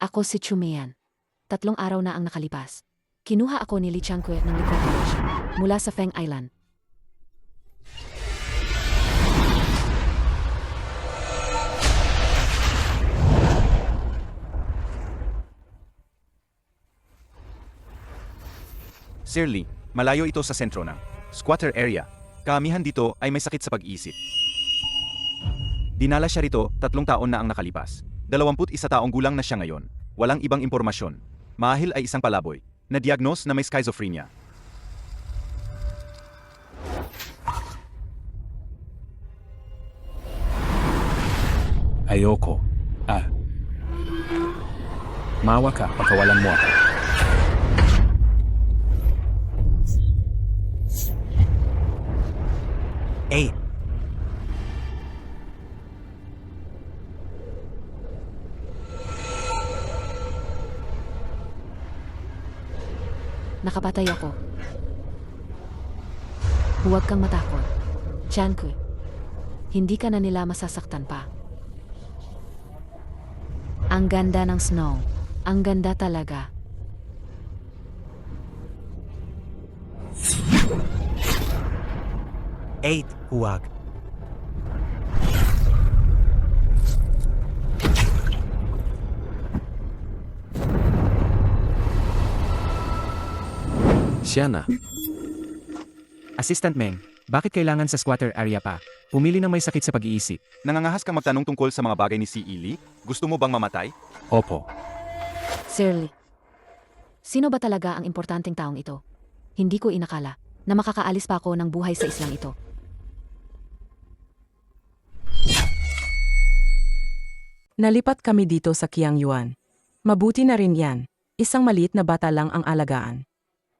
Ako si Chumean. 3 araw na ang nakalipas. Kinuha ako ni Li Changque ng Licor Collection mula sa Feng Island. Sir Lee, malayo ito sa sentro ng squatter area. Karamihan dito ay may sakit sa pag-iisip. Dinala siya rito, 3 taon na ang nakalipas. 21 taong gulang na siya ngayon. Walang ibang impormasyon. Mahil ay isang palaboy, na diagnose na may schizophrenia. Ayoko. Maawa ka, pagkawalan mo ako. Nakapatay ako. Huwag kang matakot. Changque. Hindi ka na nila masasaktan pa. Ang ganda ng snow. Ang ganda talaga. Huwag. Siya na. Assistant Meng, bakit kailangan sa squatter area pa? Pumili ng may sakit sa pag-iisip. Nangangahas kang magtanong tungkol sa mga bagay ni C.E. Lee? Gusto mo bang mamatay? Opo. Sir Lee. Sino ba talaga ang importanteng taong ito? Hindi ko inakala na makakaalis pa ako ng buhay sa islang ito. Nalipat kami dito sa Qiangyuan. Mabuti na rin yan. Isang maliit na bata lang ang alagaan.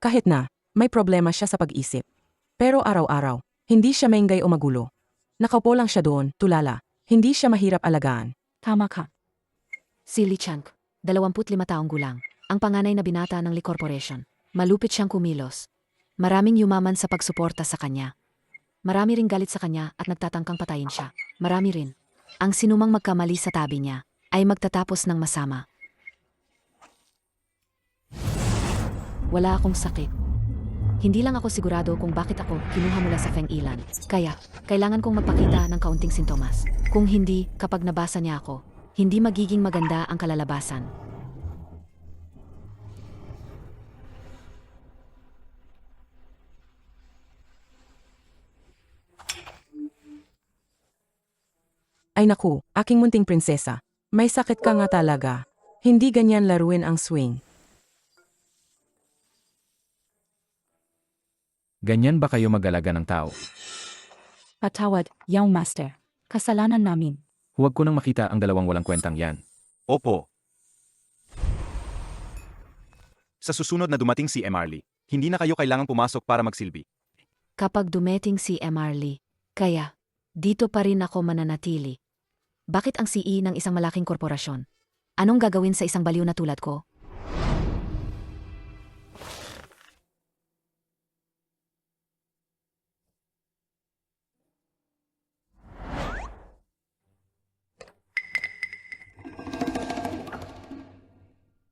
Kahit na, may problema siya sa pag-isip. Pero araw-araw, hindi siya maingay o magulo. Nakaupo lang siya doon, tulala. Hindi siya mahirap alagaan. Tama ka. Si Li Changque, 25 taong gulang, ang panganay na binata ng Lee Corporation. Malupit siyang kumilos. Maraming yumaman sa pagsuporta sa kanya. Marami ring galit sa kanya at nagtatangkang patayin siya. Marami rin. Ang sinumang magkamali sa tabi niya ay magtatapos ng masama. Wala akong sakit. Hindi lang ako sigurado kung bakit ako kinuha mula sa Feng Island. Kaya, kailangan kong magpakita ng kaunting sintomas. Kung hindi, kapag nabasa niya ako, hindi magiging maganda ang kalalabasan. Ay naku, aking munting prinsesa. May sakit ka nga talaga. Hindi ganyan laruin ang swing. Ganyan ba kayo mag-alaga ng tao? Patawad, Young Master. Kasalanan namin. Huwag ko nang makita ang dalawang walang kwentang yan. Opo. Sa susunod na dumating si M.R. Lee, hindi na kayo kailangang pumasok para magsilbi. Kapag dumating si M.R. Lee, kaya, dito pa rin ako mananatili. Bakit ang CEO ng isang malaking korporasyon? Anong gagawin sa isang baliw na tulad ko?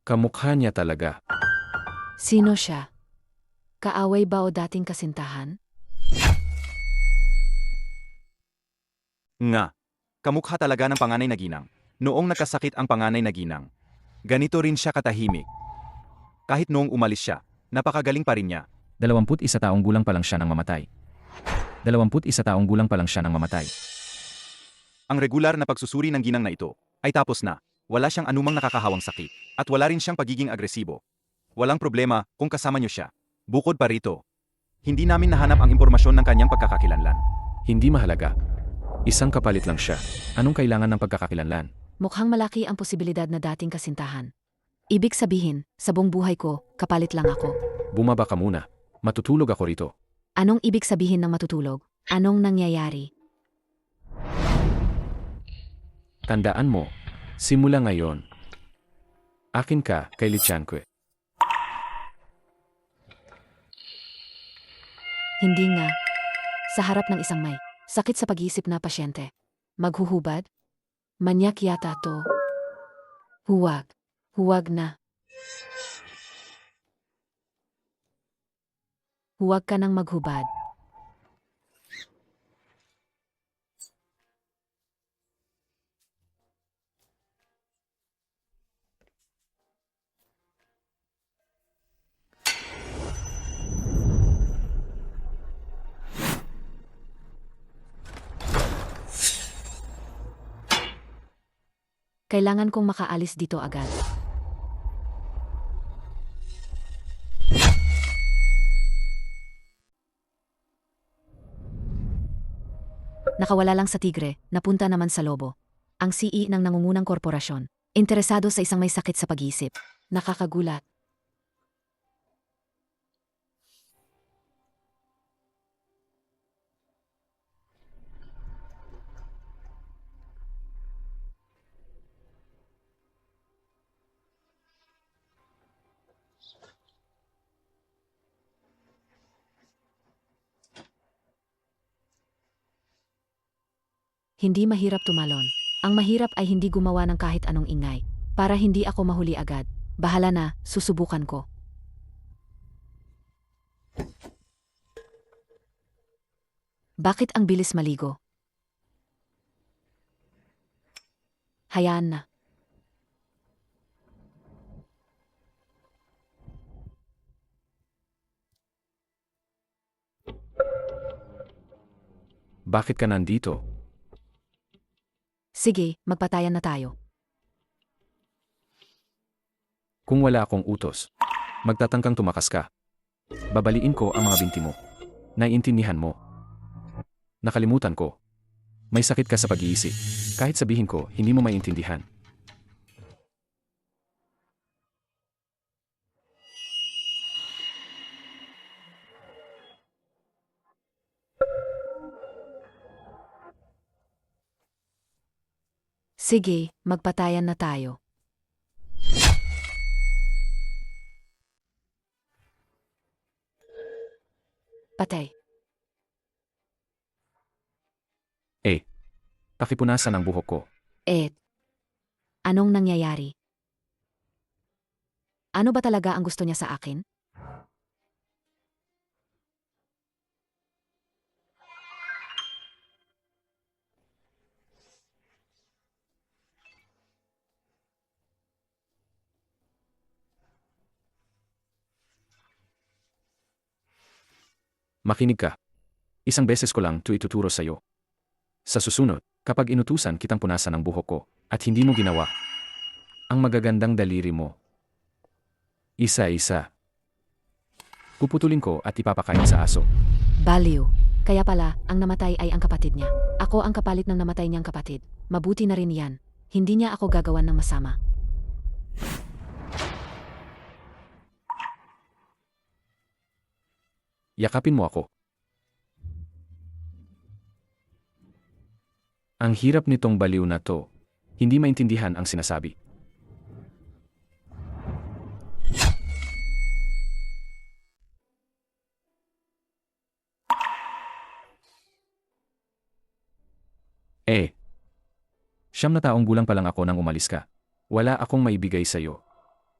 Kamukha niya talaga. Sino siya? Kaaway ba o dating kasintahan? Nga. Kamukha talaga ng panganay na ginang. Noong nagkasakit ang panganay na ginang, ganito rin siya katahimik. Kahit noong umalis siya, napakagaling pa rin niya. 21 taong gulang pa lang siya nang mamatay. 21 taong gulang pa lang siya nang mamatay. Ang regular na pagsusuri ng ginang na ito ay tapos na. Wala siyang anumang nakakahawang sakit at wala rin siyang pagiging agresibo. Walang problema kung kasama niyo siya. Bukod pa rito, hindi namin nahanap ang impormasyon ng kanyang pagkakakilanlan. Hindi mahalaga. Isang kapalit lang siya. Anong kailangan ng pagkakakilanlan? Mukhang malaki ang posibilidad na dating kasintahan. Ibig sabihin, sa buong buhay ko, kapalit lang ako. Bumaba ka muna. Matutulog ako rito. Anong ibig sabihin ng matutulog? Anong nangyayari? Tandaan mo, simula ngayon, akin ka kay Li Changque. Hindi nga. Sa harap ng isang may sakit sa pag-iisip na pasyente. Maghuhubad? Manyak yata to. Huwag. Huwag na. Huwag ka nang maghubad. Kailangan kong makaalis dito agad. Nakawala lang sa tigre, napunta naman sa lobo. Ang CEO ng nangungunang korporasyon. Interesado sa isang may sakit sa pag-iisip. Nakakagulat. Hindi mahirap tumalon. Ang mahirap ay hindi gumawa ng kahit anong ingay. Para hindi ako mahuli agad. Bahala na, susubukan ko. Bakit ang bilis maligo? Hayaan na. Bakit ka nandito? Sige, magpatayan na tayo. Kung wala akong utos, magtatangkang tumakas ka. Babaliin ko ang mga binti mo. Naiintindihan mo. Nakalimutan ko. May sakit ka sa pag-iisip. Kahit sabihin ko, hindi mo maintindihan. Sige, magpatayan na tayo. Patay. Pakipunasan ang buhok ko. Anong nangyayari? Ano ba talaga ang gusto niya sa akin? Makinig ka. Isang beses ko lang ito ituturo sa'yo. Sa susunod, kapag inutusan kitang punasan ang buhok ko, at hindi mo ginawa, ang magagandang daliri mo, isa-isa, puputulin ko at ipapakain sa aso. Baliw. Kaya pala, ang namatay ay ang kapatid niya. Ako ang kapalit ng namatay niyang kapatid. Mabuti na rin yan. Hindi niya ako gagawan ng masama. Yakapin mo ako. Ang hirap nitong baliw na to, hindi maintindihan ang sinasabi. Siyam na taong gulang pa lang ako nang umalis ka. Wala akong maibigay sa'yo.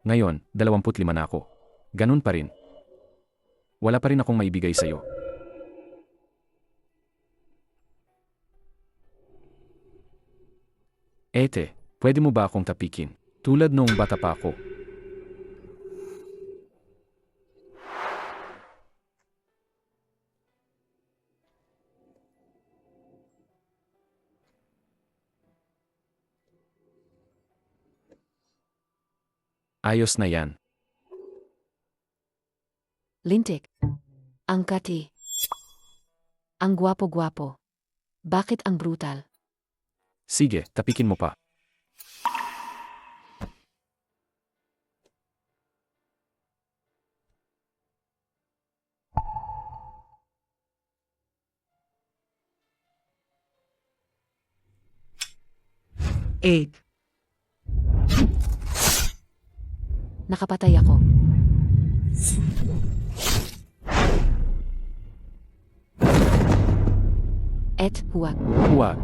Ngayon, 25 na ako. Ganun pa rin. Wala pa rin akong maibigay sa'yo. Pwede mo ba akong tapikin? Tulad nung bata pa ako. Ayos na yan. Lintik. Ang kati. Ang gwapo-gwapo. Bakit ang brutal? Sige, tapikin mo pa. Nakapatay ako. Huwag. Huwag.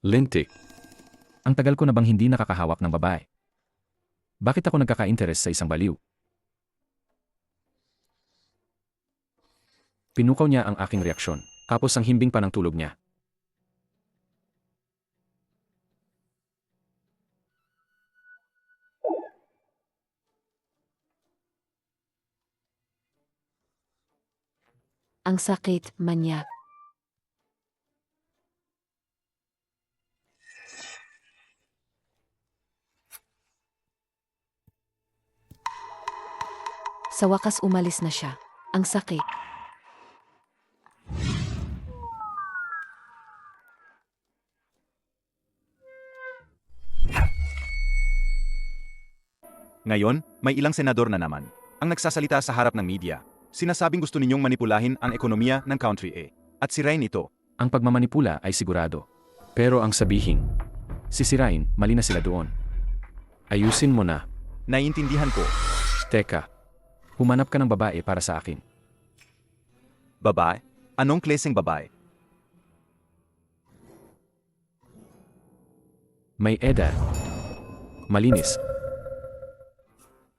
Lintik. Ang tagal ko na bang hindi nakakahawak ng babae? Bakit ako nagkaka-interest sa isang baliw? Pinukaw niya ang aking reaksyon, tapos ang himbing pa ng tulog niya. Ang sakit, manyak. Sa wakas umalis na siya. Ang sakit. Ngayon, may ilang senador na naman ang nagsasalita sa harap ng media. Sinasabing gusto ninyong manipulahin ang ekonomiya ng country A. At sirain ito. Ang pagmamanipula ay sigurado. Pero ang sabihin, sisirain, mali na sila doon. Ayusin mo na. Naiintindihan ko. Teka, humanap ka ng babae para sa akin. Babae? Anong klaseng babae? May edad. Malinis.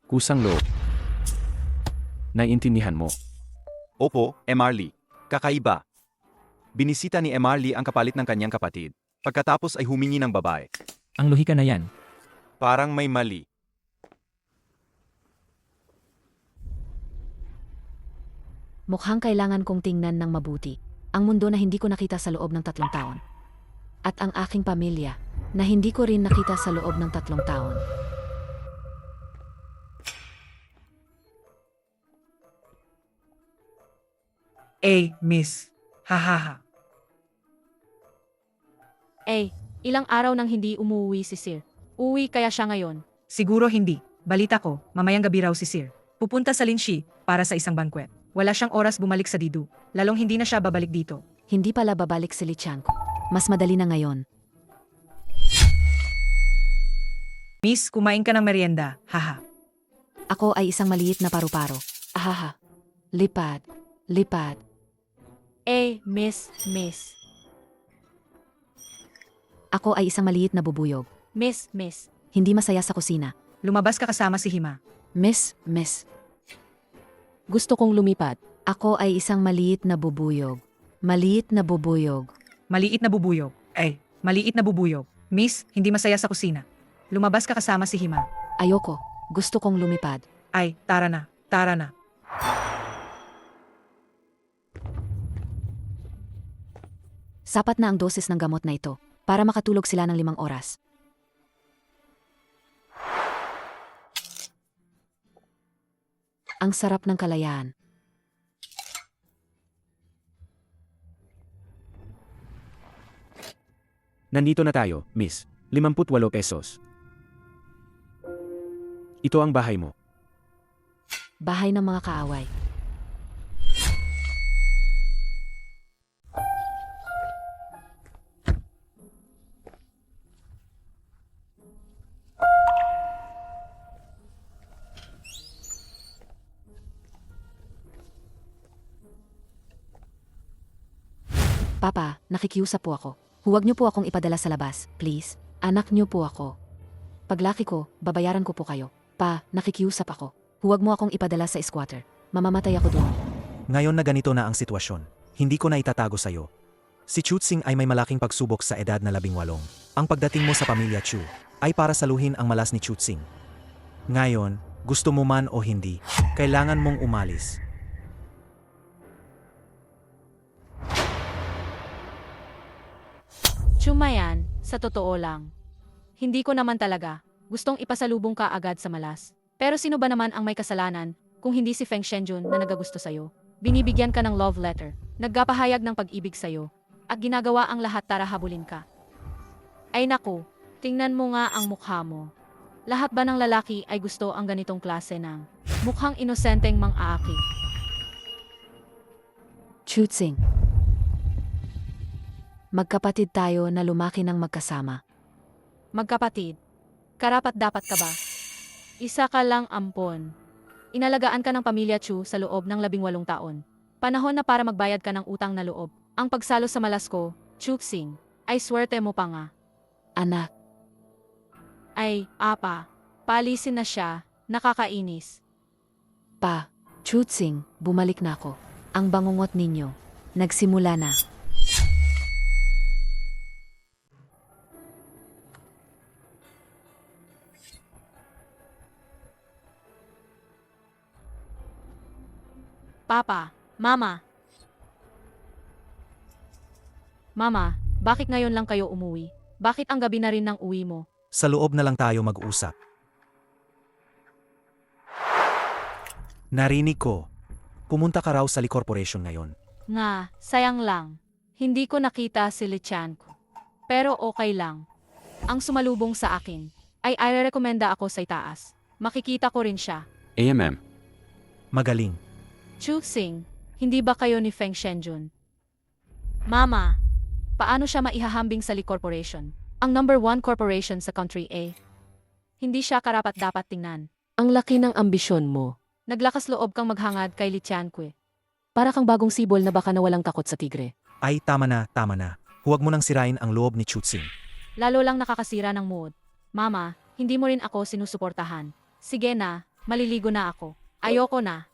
Kusang loob. Naiintindihan mo. Opo, Emarly. Kakaiba. Binisita ni Emarly ang kapalit ng kanyang kapatid. Pagkatapos ay humingi ng babae. Ang lohika na yan. Parang may mali. Mukhang kailangan kong tingnan ng mabuti. Ang mundo na hindi ko nakita sa loob ng 3 taon. At ang aking pamilya na hindi ko rin nakita sa loob ng 3 taon. Miss. Hahaha. Ilang araw nang hindi umuwi si Sir. Uwi kaya siya ngayon. Siguro hindi. Balita ko, mamayang gabi raw si Sir. Pupunta sa Linshi para sa isang banquet. Wala siyang oras bumalik sa Didu. Lalong hindi na siya babalik dito. Hindi pala babalik si Lichanko. Mas madali na ngayon. Miss, kumain ka ng merienda. Haha. Ako ay isang maliit na paru-paro. Ahaha. Lipad. Lipad. Miss. Ako ay isang maliit na bubuyog. Miss. Hindi masaya sa kusina. Lumabas ka kasama si Hima. Miss. Gusto kong lumipad. Ako ay isang maliit na bubuyog. Maliit na bubuyog. Maliit na bubuyog. Maliit na bubuyog. Miss, hindi masaya sa kusina. Lumabas ka kasama si Hima. Ayoko. Gusto kong lumipad. Tara na. Tara na. Sapat na ang dosis ng gamot na ito para makatulog sila ng 5 oras. Ang sarap ng kalayaan. Nandito na tayo, Miss. 58 pesos. Ito ang bahay mo. Bahay ng mga kaaway. Papa, nakikiusap po ako. Huwag niyo po akong ipadala sa labas, please. Anak niyo po ako. Paglaki ko, babayaran ko po kayo. Pa, nakikiusap ako. Huwag mo akong ipadala sa squatter. Mamamatay ako doon. Ngayon na ganito na ang sitwasyon, hindi ko na itatago sa'yo. Si Chutsing ay may malaking pagsubok sa edad na 18. Ang pagdating mo sa pamilya Chu ay para saluhin ang malas ni Chutsing. Ngayon, gusto mo man o hindi, kailangan mong umalis. Chumayan, sa totoo lang. Hindi ko naman talaga gustong ipasalubong ka agad sa malas. Pero sino ba naman ang may kasalanan kung hindi si Feng Shenjun na nagagusto sa'yo? Binibigyan ka ng love letter, nagpapahayag ng pag-ibig sa'yo, at ginagawa ang lahat para habulin ka. Ay naku, tingnan mo nga ang mukha mo. Lahat ba ng lalaki ay gusto ang ganitong klase ng mukhang inosenteng mang-aaki? Chutsing. Magkapatid tayo na lumaki ng magkasama. Magkapatid, karapat dapat ka ba? Isa ka lang ampon. Inalagaan ka ng pamilya Chu sa loob ng 18 taon. Panahon na para magbayad ka ng utang na loob. Ang pagsalo sa malas ko, Chutsing, Ay swerte mo pa nga. Anak, Ay, apa. Palisin na siya. Nakakainis. pa, Chutsing, bumalik na ako. Ang bangungot ninyo. Nagsimula na. Papa, Mama. Mama, bakit ngayon lang kayo umuwi? Bakit ang gabi na rin ng uwi mo? Sa loob na lang tayo mag-usap. Narinig ko. Pumunta ka raw sa Lee Corporation ngayon. Nga, sayang lang. Hindi ko nakita si Lichan ko. Pero okay lang. Ang sumalubong sa akin ay irerekomenda ako sa itaas. Makikita ko rin siya. AMM. Magaling. Chu Xing, hindi ba kayo ni Feng Shenjun? Mama, paano siya maihahambing sa Lee Corporation? Ang number 1 corporation sa country A. Hindi siya karapat-dapat tingnan. Ang laki ng ambisyon mo. Naglakas loob kang maghangad kay Li Tianque. Para kang bagong sibol na baka nawalang takot sa tigre. Ay, tama na, tama na. Huwag mo nang sirain ang loob ni Chutsing. Lalo lang nakakasira ng mood. Mama, hindi mo rin ako sinusuportahan. Sige na, maliligo na ako. Ayoko na.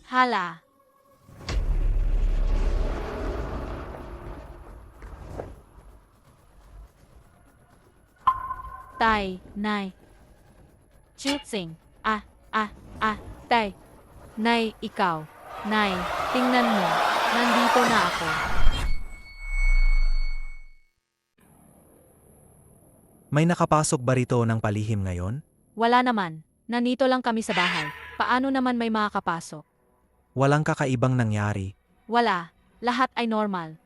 Hala. Tay, Nay. Chutsing. Tay. Nay, ikaw. Nay, tingnan mo. Nandito na ako. May nakapasok ba rito ng palihim ngayon? Wala naman. Nandito lang kami sa bahay. Paano naman may makakapasok? Walang kakaibang nangyari. Wala. Lahat ay normal.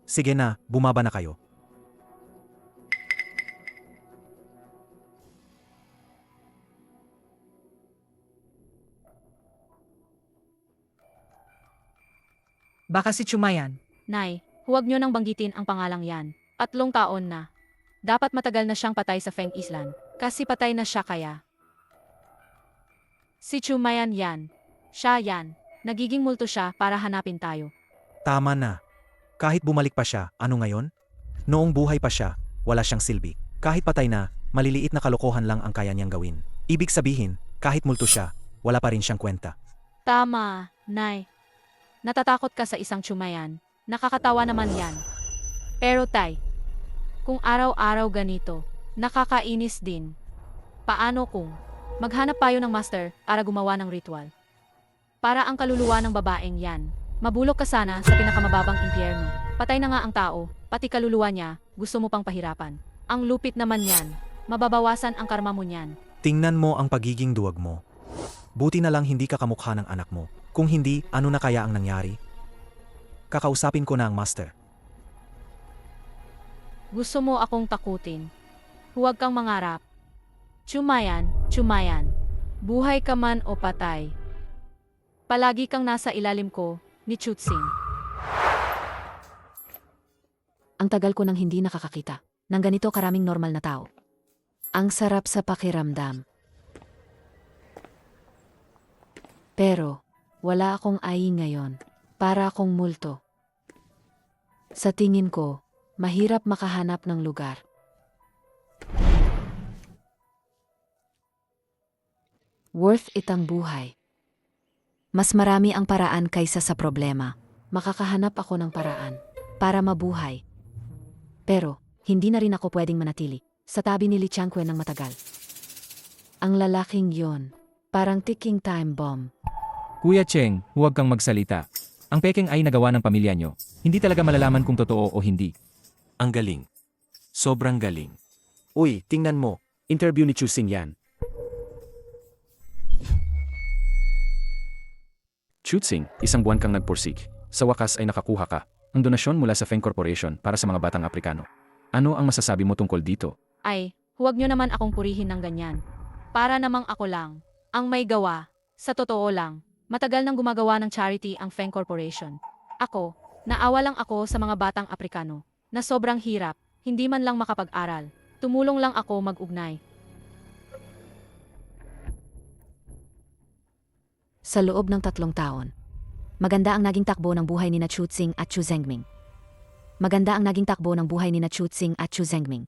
Sige na, bumaba na kayo. Baka si Chumayan. Nay, huwag niyo nang banggitin ang pangalang yan. 3 taon na. Dapat matagal na siyang patay sa Feng Island. Kasi patay na siya kaya. Si Chumayan yan. Siya yan. Nagiging multo siya para hanapin tayo. Tama na. Kahit bumalik pa siya, ano ngayon? Noong buhay pa siya, wala siyang silbi. Kahit patay na, maliliit na kalokohan lang ang kaya niyang gawin. Ibig sabihin, kahit multo siya, wala pa rin siyang kwenta. Tama, Nay. Natatakot ka sa isang Chumayan. Nakakatawa naman yan. Pero Tay, kung araw-araw ganito, nakakainis din. Paano kung maghanap tayo ng master para gumawa ng ritual? Para ang kaluluwa ng babaeng yan. Mabulok ka sana sa pinakamababang impyerno. Patay na nga ang tao, pati kaluluwa niya, gusto mo pang pahirapan. Ang lupit naman yan. Mababawasan ang karma mo niyan. Tingnan mo ang pagiging duwag mo. Buti na lang hindi ka kamukha ng anak mo. Kung hindi, ano na kaya ang nangyari? Kakausapin ko na ang master. Gusto mo akong takutin. Huwag kang mangarap. Chumayan, Chumayan. Buhay ka man o patay. Palagi kang nasa ilalim ko, ni Chutsing. Ang tagal ko nang hindi nakakakita ng ganito karaming normal na tao. Ang sarap sa pakiramdam. Pero, wala akong ai ngayon. Para akong multo. Sa tingin ko, mahirap makahanap ng lugar. Worth it ang buhay. Mas marami ang paraan kaysa sa problema. Makakahanap ako ng paraan para mabuhay. Pero, hindi na rin ako pwedeng manatili sa tabi ni Li Tianque ng matagal. Ang lalaking yon, parang ticking time bomb. Kuya Cheng, huwag kang magsalita. Ang peking ay nagawa ng pamilya nyo. Hindi talaga malalaman kung totoo o hindi. Ang galing. Sobrang galing. Uy, tingnan mo. Interview ni Chusing yan. Chutsing, isang buwan kang nagpursig. Sa wakas ay nakakuha ka. Ang donasyon mula sa Feng Corporation para sa mga batang Aprikano. Ano ang masasabi mo tungkol dito? Ay, huwag nyo naman akong purihin ng ganyan. Para namang ako lang ang may gawa. Sa totoo lang, matagal nang gumagawa ng charity ang Feng Corporation. Ako, naawa lang ako sa mga batang Aprikano na sobrang hirap, hindi man lang makapag-aral. Tumulong lang ako mag-ugnay. Sa loob ng 3 taon, maganda ang naging takbo ng buhay ni na Chutsing at Chu Zhengming. Maganda ang naging takbo ng buhay ni na Chutsing at Chu Zhengming.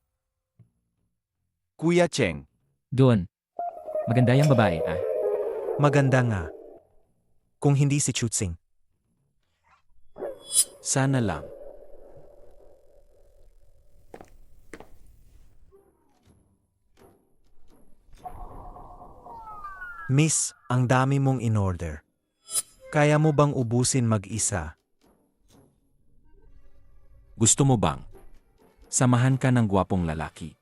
Kuya Cheng, Doon. Maganda yung babae, ah. Maganda nga. Kung hindi si Chutsing. Sana lang. Miss, ang dami mong in-order. Kaya mo bang ubusin mag-isa? Gusto mo bang? Samahan ka ng gwapong lalaki.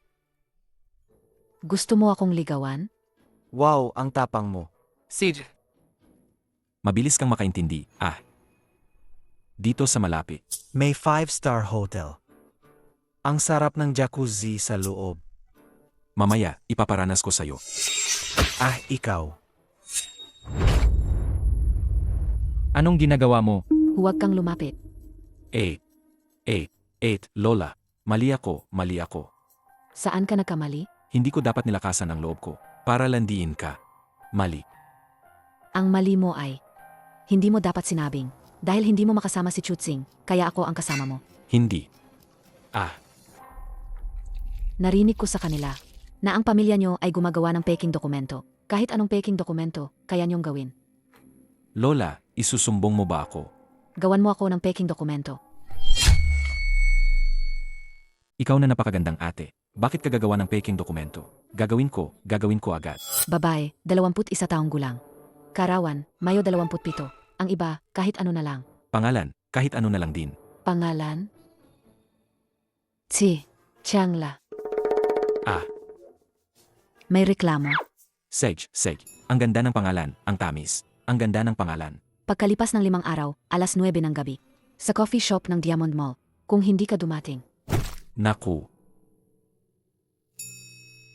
Gusto mo akong ligawan? Wow, ang tapang mo. Sige. Mabilis kang makaintindi, ah. Dito sa malapit. May 5-star hotel. Ang sarap ng jacuzzi sa loob. Mamaya, ipaparanas ko sa'yo. Ah, ikaw. Anong ginagawa mo? Huwag kang lumapit. 8, Lola. Mali ako. Saan ka nagkamali? Hindi ko dapat nilakasan ang loob ko. Para landiin ka. Mali. Ang mali mo ay, hindi mo dapat sinabing, dahil hindi mo makasama si Chutsing, kaya ako ang kasama mo. Hindi. Ah, Narinig ko sa kanila, na ang pamilya nyo ay gumagawa ng peking dokumento. Kahit anong peking dokumento, kaya nyong gawin. Lola, isusumbong mo ba ako? Gawan mo ako ng peking dokumento. Ikaw na napakagandang ate. Bakit ka gagawa ng peking dokumento? Gagawin ko agad. Babae, 21 taong gulang. Karawan, Mayo 27. Ang iba, kahit ano na lang. Pangalan, kahit ano na lang din. Pangalan? Changla. Ah, May reklamo. Seg. Ang ganda ng pangalan, ang tamis. Ang ganda ng pangalan. Pagkalipas ng 5 araw, alas 9 ng gabi. Sa coffee shop ng Diamond Mall. Kung hindi ka dumating, Naku.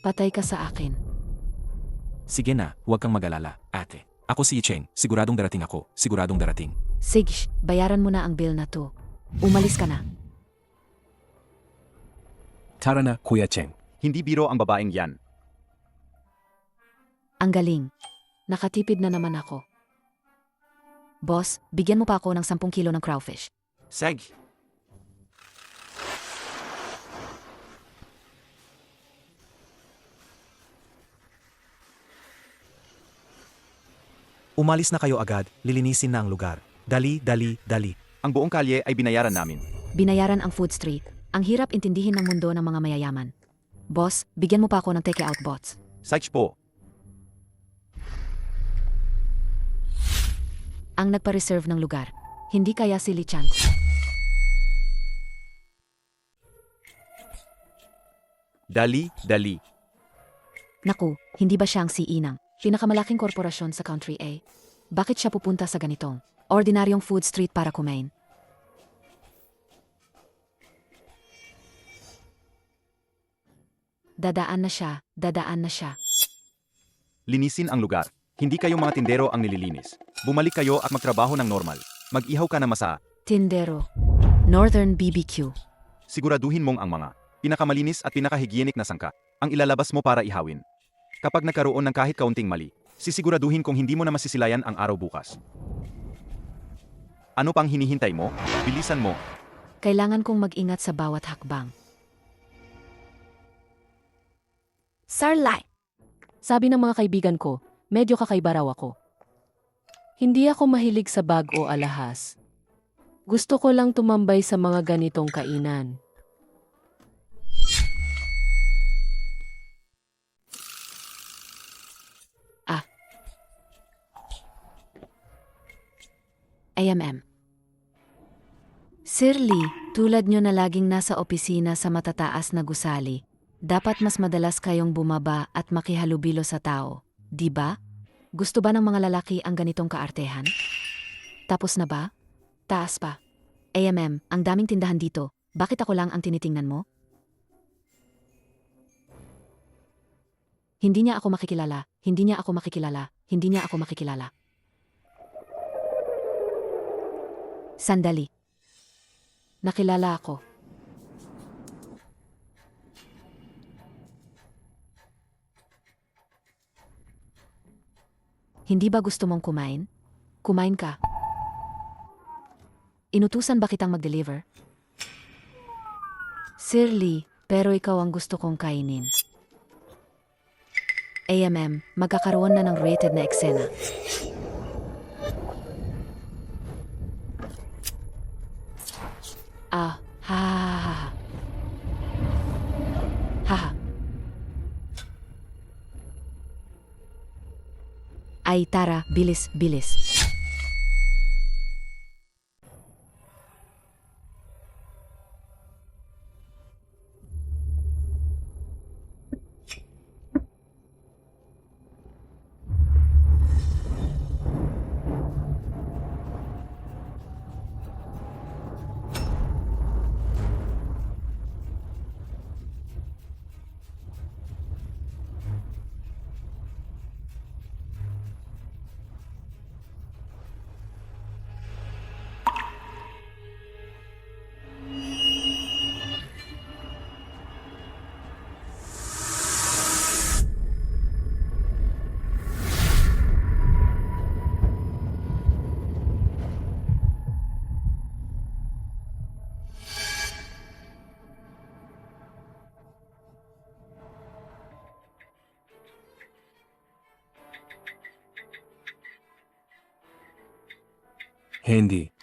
patay ka sa akin. Sige na, huwag kang mag-alala, ate. Ako si Cheng, siguradong darating ako. Siguradong darating. Sige, bayaran mo na ang bill na to. Umalis ka na. Tara na, Kuya Cheng. hindi biro ang babaeng yan. Ang galing. Nakatipid na naman ako. Boss, bigyan mo pa ako ng 10 kilo ng crawfish. Seg, Umalis na kayo agad, lilinisin na ang lugar. Dali. ang buong kalye ay binayaran namin. Binayaran ang food street. Ang hirap intindihin ng mundo ng mga mayayaman. Boss, bigyan mo pa ako ng take-out bots. Seg po, Ang nagpa-reserve ng lugar. Hindi kaya si Li Chan. dali. Naku, hindi ba siya ang siinang? Pinakamalaking korporasyon sa Country A. Bakit siya pupunta sa ganitong ordinaryong food street para kumain? Dadaan na siya. Linisin ang lugar. Hindi kayong mga tindero ang nililinis. Bumalik kayo at magtrabaho ng normal. Mag-ihaw ka na masa. Tindero. Northern BBQ. Siguraduhin mong ang mga pinakamalinis at pinakahigienik na sangka ang ilalabas mo para ihawin. Kapag nagkaroon ng kahit kaunting mali, sisiguraduhin kung hindi mo na masisilayan ang araw bukas. Ano pang hinihintay mo? Bilisan mo. Kailangan kong mag-ingat sa bawat hakbang. Sarlai! Sabi ng mga kaibigan ko, medyo kakaiba raw ako. Hindi ako mahilig sa bag o alahas. Gusto ko lang tumambay sa mga ganitong kainan. AMM. Sir Lee, tulad nyo na laging nasa opisina sa matataas na gusali, dapat mas madalas kayong bumaba at makihalubilo sa tao, di ba? Gusto ba ng mga lalaki ang ganitong kaartehan? Tapos na ba? Taas pa. ang daming tindahan dito, bakit ako lang ang tinitingnan mo? Hindi niya ako makikilala, hindi niya ako makikilala, hindi niya ako makikilala. Sandali. Nakilala ako. Hindi ba gusto mong kumain? Kumain ka. Inutusan ba kitang mag-deliver? Sir Lee, pero ikaw ang gusto kong kainin. Magkakaroon na ng rated na eksena. Ha ha ha ha. Ha ha. Ay tara, bilis, bilis. Hindi.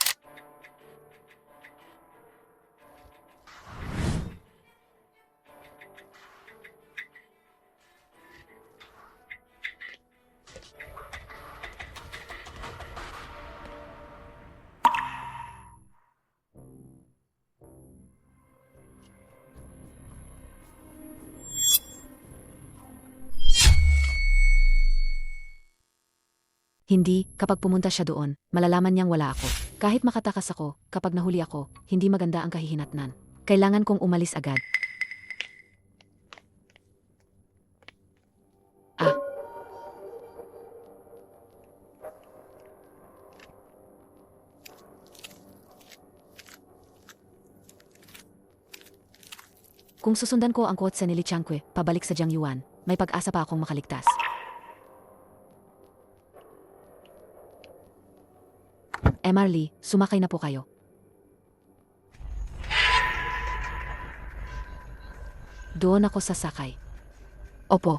Hindi, kapag pumunta siya doon, malalaman niyang wala ako. Kahit makatakas ako, kapag nahuli ako, hindi maganda ang kahihinatnan. Kailangan kong umalis agad. Kung susundan ko ang kotse ni Li Changque, pabalik sa Jiangyuan, may pag-asa pa akong makaligtas. Marley, sumakay na po kayo. Doon ako sasakay. Opo.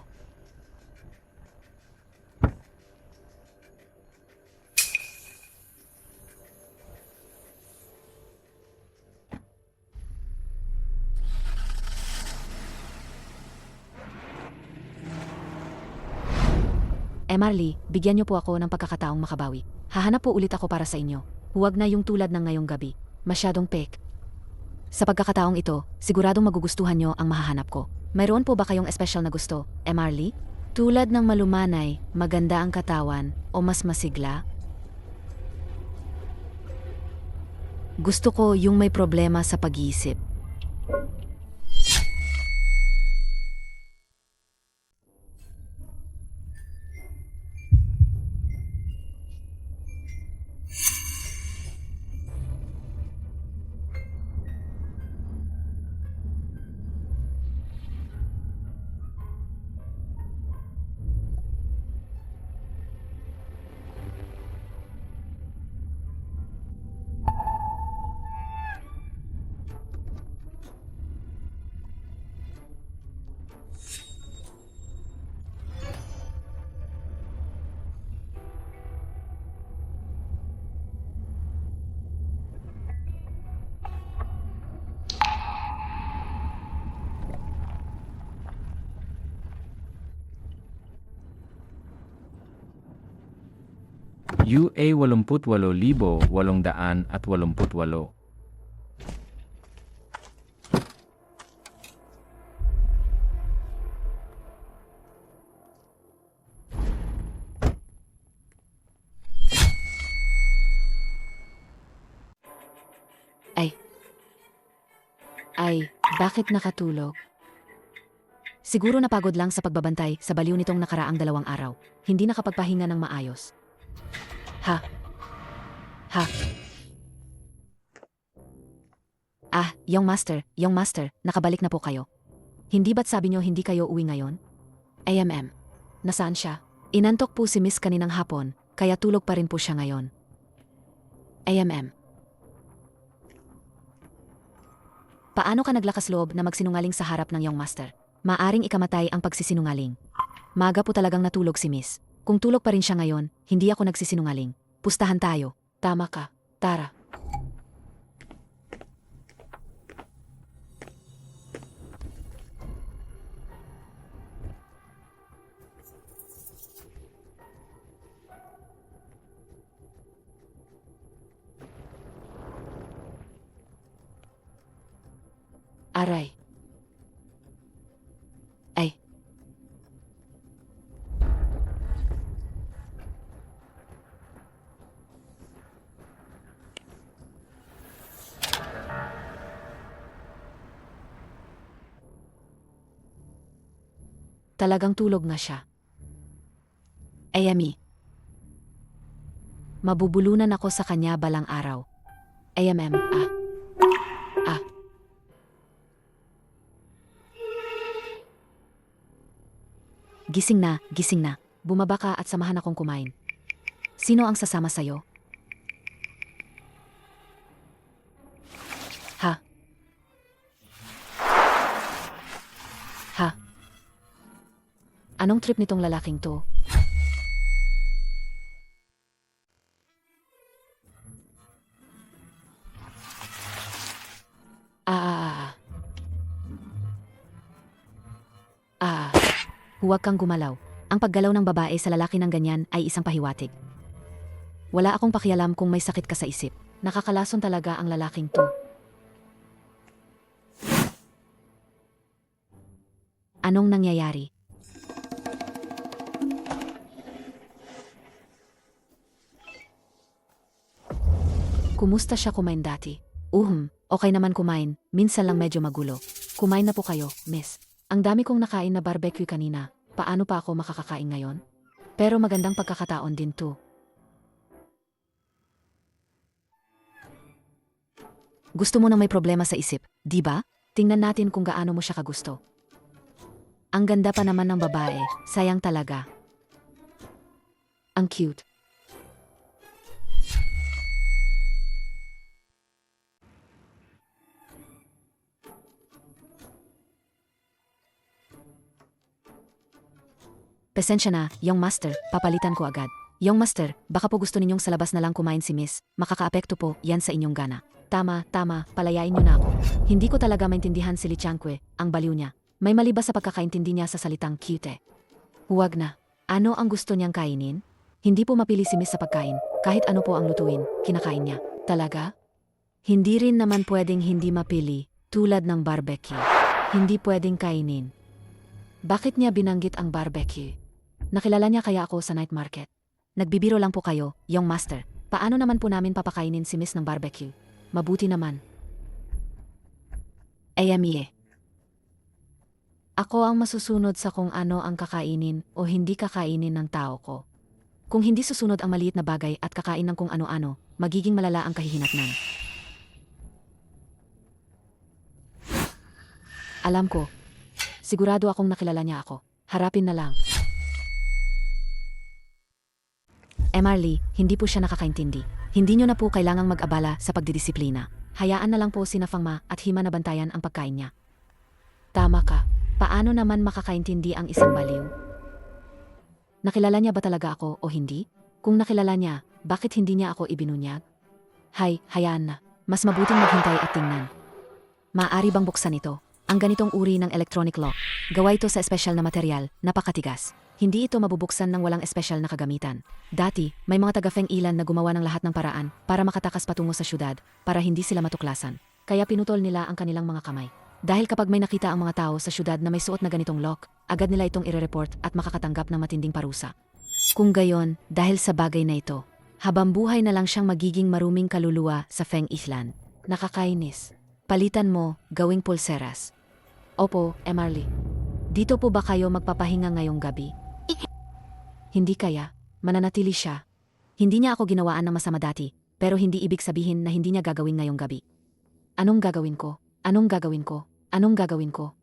Marley, bigyan niyo po ako ng pagkakataong makabawi. Hahanap po ulit ako para sa inyo. Huwag na yung tulad ng ngayong gabi. Masyadong pek. Sa pagkakataong ito, siguradong magugustuhan niyo ang mahahanap ko. Mayroon po ba kayong espesyal na gusto, Marley? Tulad ng malumanay, maganda ang katawan, o mas masigla? Gusto ko yung may problema sa pag-iisip. UA 88,888. Bakit nakatulog? Siguro napagod lang sa pagbabantay sa baliw nitong nakaraang 2 araw. Hindi nakapagpahinga ng maayos. Ha? Young Master, nakabalik na po kayo. Hindi ba't sabi nyo hindi kayo uwi ngayon? AMM. Nasaan siya? Inantok po si Miss kaninang hapon, kaya tulog pa rin po siya ngayon. AMM. Paano ka naglakas loob na magsinungaling sa harap ng Young Master? Maaring ikamatay ang pagsisinungaling. Maga po talagang natulog si Miss. Kung tulog pa rin siya ngayon, hindi ako nagsisinungaling. Pustahan tayo. Tama ka. Tara. Aray. Ay. Talagang tulog na siya. Ayami. Mabubulunan ako sa kanya balang araw. AMM. Gising na. Bumaba ka at samahan akong kumain. Sino ang sasama sa'yo? Ha? Anong trip nitong lalaking to? Huwag kang gumalaw. Ang paggalaw ng babae sa lalaki ng ganyan ay isang pahiwatig. Wala akong pakialam kung may sakit ka sa isip. Nakakalason talaga ang lalaking to. Anong nangyayari? Kumusta siya kumain dati? Okay naman kumain. Minsan lang medyo magulo. Kumain na po kayo, miss. Ang dami kong nakain na barbecue kanina. Paano pa ako makakakain ngayon? Pero magandang pagkakataon din to. Gusto mo nang may problema sa isip, di ba? Tingnan natin kung gaano mo siya kagusto. Ang ganda pa naman ng babae, sayang talaga. Ang cute. Pasensya na, Young Master, papalitan ko agad. Young Master, baka po gusto ninyong sa labas na lang kumain si Miss, makakaapekto po yan sa inyong gana. Tama, palayain niyo na ako. Hindi ko talaga maintindihan si Li Changque, ang baliw niya. May mali ba sa pagkakaintindi niya sa salitang cute? Huwag na. Ano ang gusto niyang kainin? Hindi po mapili si Miss sa pagkain, kahit ano po ang lutuin, kinakain niya. Talaga? Hindi rin naman pwedeng hindi mapili, tulad ng barbecue. Hindi pwedeng kainin. Bakit niya binanggit ang barbecue? Nakilala niya kaya ako sa night market. Nagbibiro lang po kayo, Young Master. Paano naman po namin papakainin si Miss ng barbecue? Mabuti naman. Ayamie. Ako ang masusunod sa kung ano ang kakainin o hindi kakainin ng tao ko. Kung hindi susunod ang maliit na bagay at kakain ng kung ano-ano, magiging malala ang kahihinatnan. Alam ko. Sigurado akong nakilala niya ako. Harapin na lang. Marley, hindi po siya nakakaintindi. Hindi niyo na po kailangang mag-abala sa pagdidisiplina. Hayaan na lang po si Fangma at Hima na bantayan ang pagkain niya. Tama ka. Paano naman makakaintindi ang isang baliw? Nakilala niya ba talaga ako o hindi? Kung nakilala niya, bakit hindi niya ako ibinunyag? Hayaan na. Mas mabuting maghintay at tingnan. Maaari bang buksan ito? Ang ganitong uri ng electronic lock. Gawa ito sa espesyal na material, napakatigas. Hindi ito mabubuksan ng walang espesyal na kagamitan. Dati, may mga taga-Feng Ilan na gumawa ng lahat ng paraan para makatakas patungo sa syudad, para hindi sila matuklasan. Kaya pinutol nila ang kanilang mga kamay. Dahil kapag may nakita ang mga tao sa syudad na may suot na ganitong lock, agad nila itong ire-report at makakatanggap ng matinding parusa. Kung gayon, dahil sa bagay na ito, habang buhay na lang siyang magiging maruming kaluluwa sa Feng Ilan. Nakakainis. Palitan mo, gawing pulseras. Opo, Emarly. Dito po ba kayo magpapahinga ngayong gabi? Hindi kaya, mananatili siya. Hindi niya ako ginawaan ng masama dati, pero hindi ibig sabihin na hindi niya gagawin ngayong gabi. Anong gagawin ko? Anong gagawin ko? Anong gagawin ko?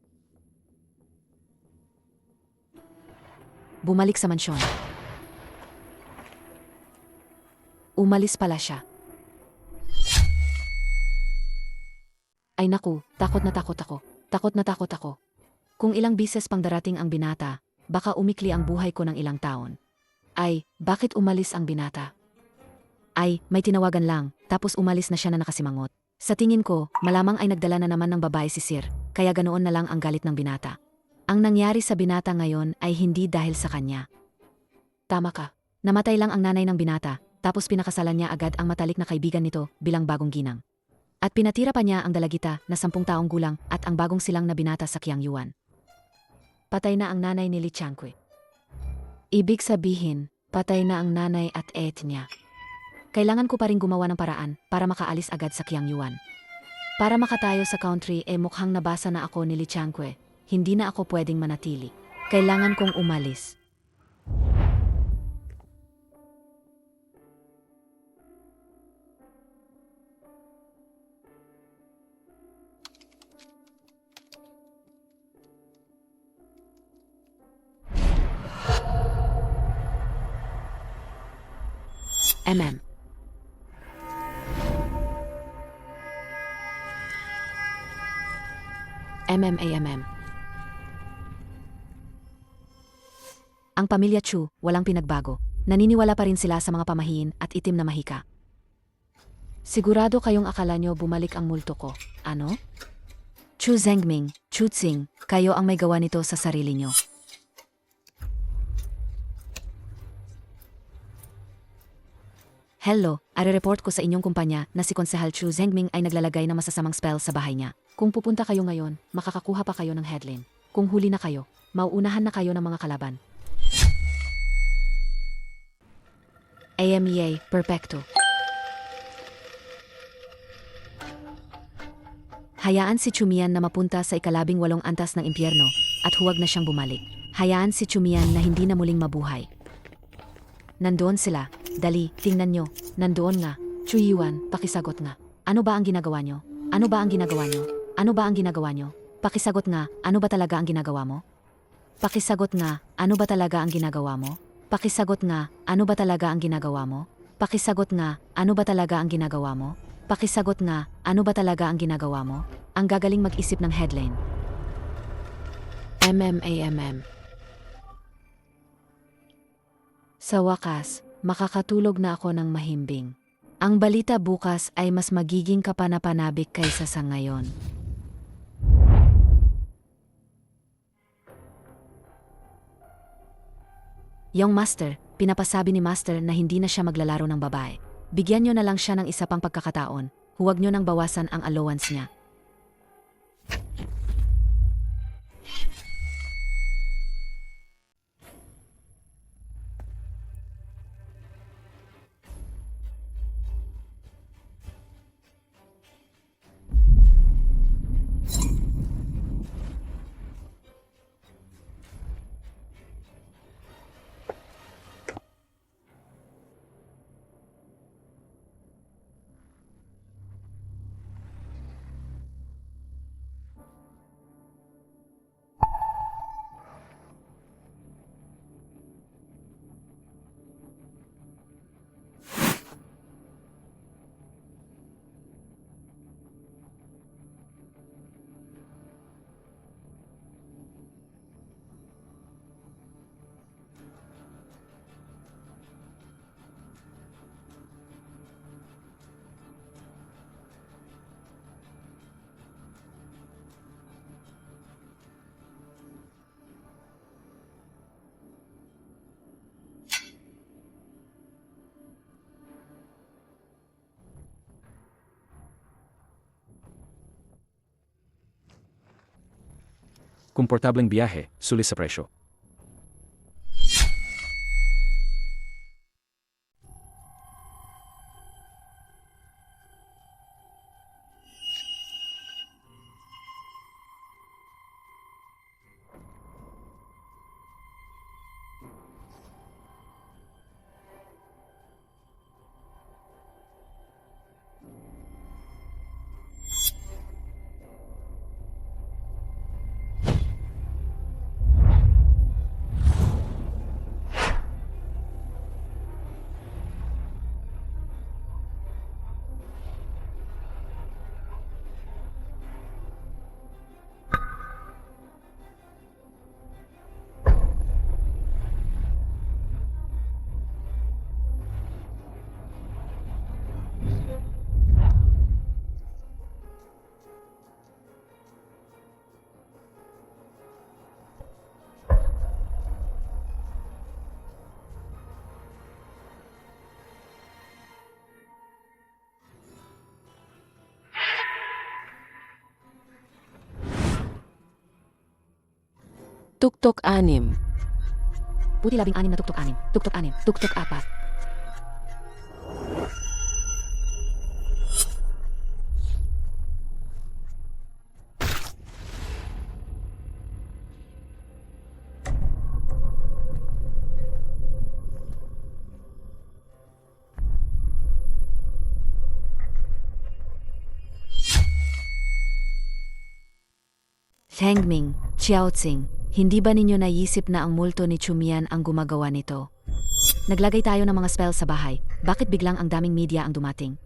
Bumalik sa mansyon. Umalis pala siya. Ay naku, takot na takot ako. Takot na takot ako. Kung ilang bises pang darating ang binata, baka umikli ang buhay ko ng ilang taon. Ay, bakit umalis ang binata? Ay, may tinawagan lang, tapos umalis na siya na nakasimangot. Sa tingin ko, malamang ay nagdala na naman ng babae si Sir, kaya ganoon na lang ang galit ng binata. Ang nangyari sa binata ngayon ay hindi dahil sa kanya. Tama ka. Namatay lang ang nanay ng binata, tapos pinakasalan niya agad ang matalik na kaibigan nito bilang bagong ginang. At pinatira pa niya ang dalagita na 10 taong gulang at ang bagong silang na binata sa Qiangyuan. Patay na ang nanay ni Li Changqui. Ibig sabihin, patay na ang nanay at niya. Kailangan ko pa rin gumawa ng paraan para makaalis agad sa Qiangyuan. Para makatayo sa country mukhang nabasa na ako ni Li Changqui. Hindi na ako pwedeng manatili. Kailangan kong umalis. MM. MMAMM. Ang pamilya Chu, walang pinagbago. Naniniwala pa rin sila sa mga pamahiin at itim na mahika. Sigurado kayong akala nyo bumalik ang multo ko. Ano? Chu Zhengming, Chu Tsing, kayo ang may gawa nito sa sarili nyo. Hello, are-report ko sa inyong kumpanya na si Konsehal Chu Zhengming ay naglalagay ng masasamang spell sa bahay niya. Kung pupunta kayo ngayon, makakakuha pa kayo ng headline. Kung huli na kayo, mauunahan na kayo ng mga kalaban. AMEA, Perfecto. Hayaan si Chumian na mapunta sa ika-18 antas ng impyerno at huwag na siyang bumalik. Hayaan si Chumian na hindi na muling mabuhay. Nandoon sila. Dali, tingnan nyo. Nandoon nga. Chu Yuan, pakisagot nga. Ano ba ang ginagawa nyo? Ano ba ang ginagawa nyo? Ano ba ang ginagawa nyo? Pakisagot nga, ano ba talaga ang ginagawa mo? Pakisagot nga, ano ba talaga ang ginagawa mo? Pakisagot nga, ano ba talaga ang ginagawa mo? Pakisagot nga, ano ba talaga ang ginagawa mo? Pakisagot nga, ano ba talaga ang ginagawa mo? Ang gagaling mag-isip ng headline. MMAMM. Sa wakas, makakatulog na ako ng mahimbing. Ang balita bukas ay mas magiging kapanapanabik kaysa sa ngayon. Yung Master, pinapasabi ni Master na hindi na siya maglalaro ng babae. Bigyan nyo na lang siya ng isa pang pagkakataon, huwag nyo nang bawasan ang allowance niya. Komportableng biyahe, sulis sa presyo. Tuktok 6. Puti 16 na tuktok 6. Tuktok 6. Tuktok 4. Hengming, Xiaoqing, hindi ba ninyo naisip na ang multo ni Chumian ang gumagawa nito? Naglagay tayo ng mga spell sa bahay, bakit biglang ang daming media ang dumating?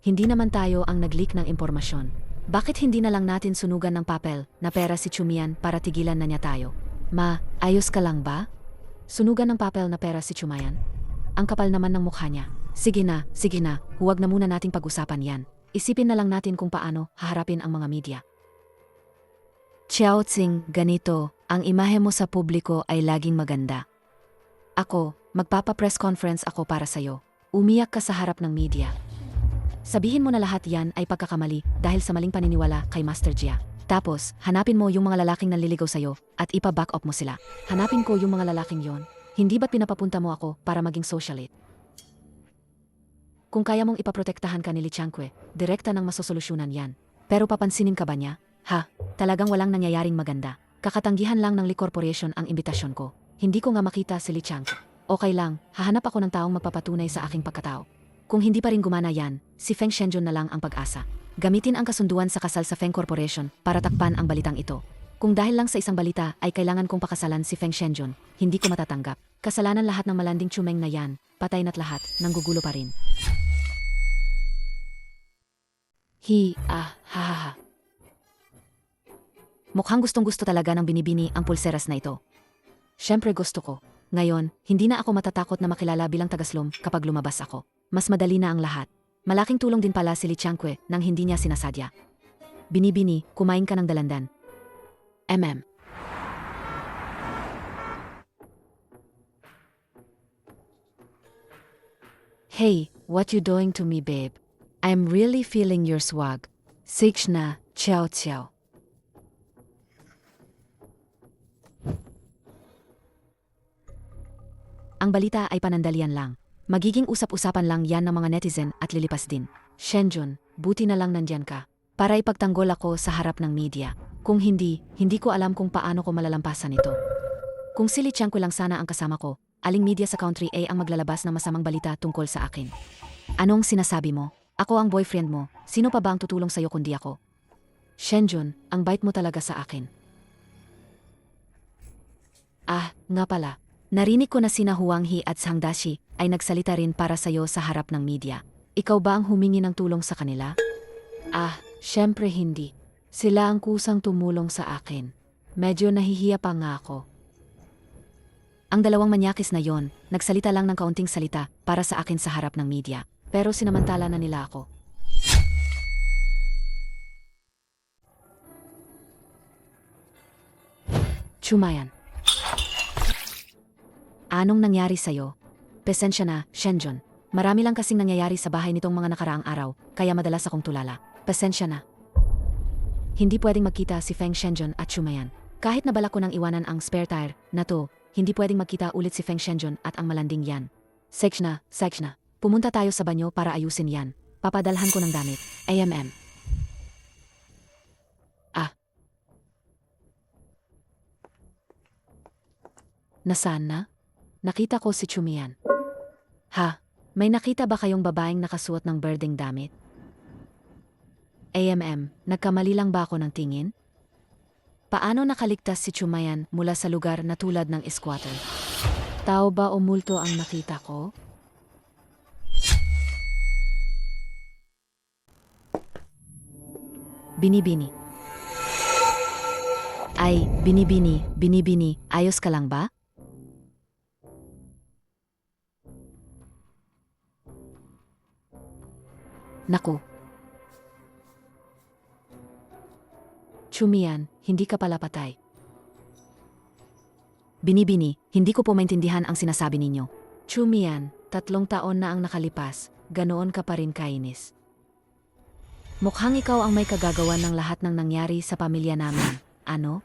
Hindi naman tayo ang nag-leak ng impormasyon. Bakit hindi na lang natin sunugan ng papel na pera si Chumian para tigilan na niya tayo? Ma, ayos ka lang ba? Sunugan ng papel na pera si Chumayan? Ang kapal naman ng mukha niya. Sige na, huwag na muna nating pag-usapan yan. Isipin na lang natin kung paano haharapin ang mga media. Xiaoqing, ganito, ang imahe mo sa publiko ay laging maganda. Ako, magpapa-press conference ako para sa'yo. Umiyak ka sa harap ng media. Sabihin mo na lahat yan ay pagkakamali dahil sa maling paniniwala kay Master Jia. Tapos, hanapin mo yung mga lalaking nanliligaw sa'yo at ipa-back up mo sila. Hanapin ko yung mga lalaking yon. Hindi ba't pinapapunta mo ako para maging socialite? Kung kaya mong ipaprotektahan ka ni Li Changque, direkta nang masosolusyonan yan. Pero papansinin ka ba niya? Ha, talagang walang nangyayaring maganda. Kakatanggihan lang ng Li Corporation ang imbitasyon ko. Hindi ko nga makita si Li Changque. Okay lang, hahanap ako ng taong magpapatunay sa aking pagkatao. Kung hindi pa rin gumana yan, si Feng Shenzhen na lang ang pag-asa. Gamitin ang kasunduan sa kasal sa Feng Corporation para takpan ang balitang ito. Kung dahil lang sa isang balita ay kailangan kong pakasalan si Feng Shenzhen, hindi ko matatanggap. Kasalanan lahat ng malanding Chumeng na yan, patay na't lahat, nanggugulo pa rin. Ha. Mukhang gustong-gusto talaga ng binibini ang pulseras na ito. Siyempre gusto ko. Ngayon, hindi na ako matatakot na makilala bilang tagaslom kapag lumabas ako. Mas madali na ang lahat. Malaking tulong din pala si Li Changque nang hindi niya sinasadya. Binibini, kumain ka ng dalandan. Hey, what you doing to me, babe? I'm really feeling your swag. Sikshna, ciao. Ang balita ay panandalian lang. Magiging usap-usapan lang yan ng mga netizen at lilipas din. Shenzhen, buti na lang nandyan ka. Para ipagtanggol ako sa harap ng media. Kung hindi ko alam kung paano ko malalampasan ito. Kung si Li Changque lang sana ang kasama ko, aling media sa country A ang maglalabas ng masamang balita tungkol sa akin. Anong sinasabi mo? Ako ang boyfriend mo. Sino pa ba ang tutulong sa'yo kundi ako? Shenzhen, ang bait mo talaga sa akin. Nga pala. Narinig ko na sina Huang He at Zhang Dashi ay nagsalita rin para sa'yo sa harap ng media. Ikaw ba ang humingi ng tulong sa kanila? Syempre hindi. Sila ang kusang tumulong sa akin. Medyo nahihiya pa nga ako. Ang dalawang manyakis na yon, nagsalita lang ng kaunting salita para sa akin sa harap ng media. Pero sinamantala na nila ako. Chumayan. Anong nangyari sa'yo? Pasensya na, Shenzhen. Marami lang kasing nangyayari sa bahay nitong mga nakaraang araw, kaya madalas akong tulala. Pasensya na. Hindi pwedeng magkita si Feng Shenzhen at Chumayan. Kahit nabala ko nang iwanan ang spare tire na to, hindi pwedeng magkita ulit si Feng Shenzhen at ang malanding yan. Sikshna. Pumunta tayo sa banyo para ayusin yan. Papadalhan ko ng damit. Nasaan na? Nakita ko si Chumian. May nakita ba kayong babaeng nakasuot ng berdeng damit? Nagkamali lang ba ako ng tingin? Paano nakaligtas si Chumayan mula sa lugar na tulad ng squatter? Tao ba o multo ang nakita ko? Binibini. Binibini, ayos ka lang ba? Naku. Chumian, hindi ka pala patay. Binibini, hindi ko po maintindihan ang sinasabi ninyo. Chumian, 3 taon na ang nakalipas, ganoon ka pa rin kainis. Mukhang ikaw ang may kagagawan ng lahat ng nangyari sa pamilya namin, ano?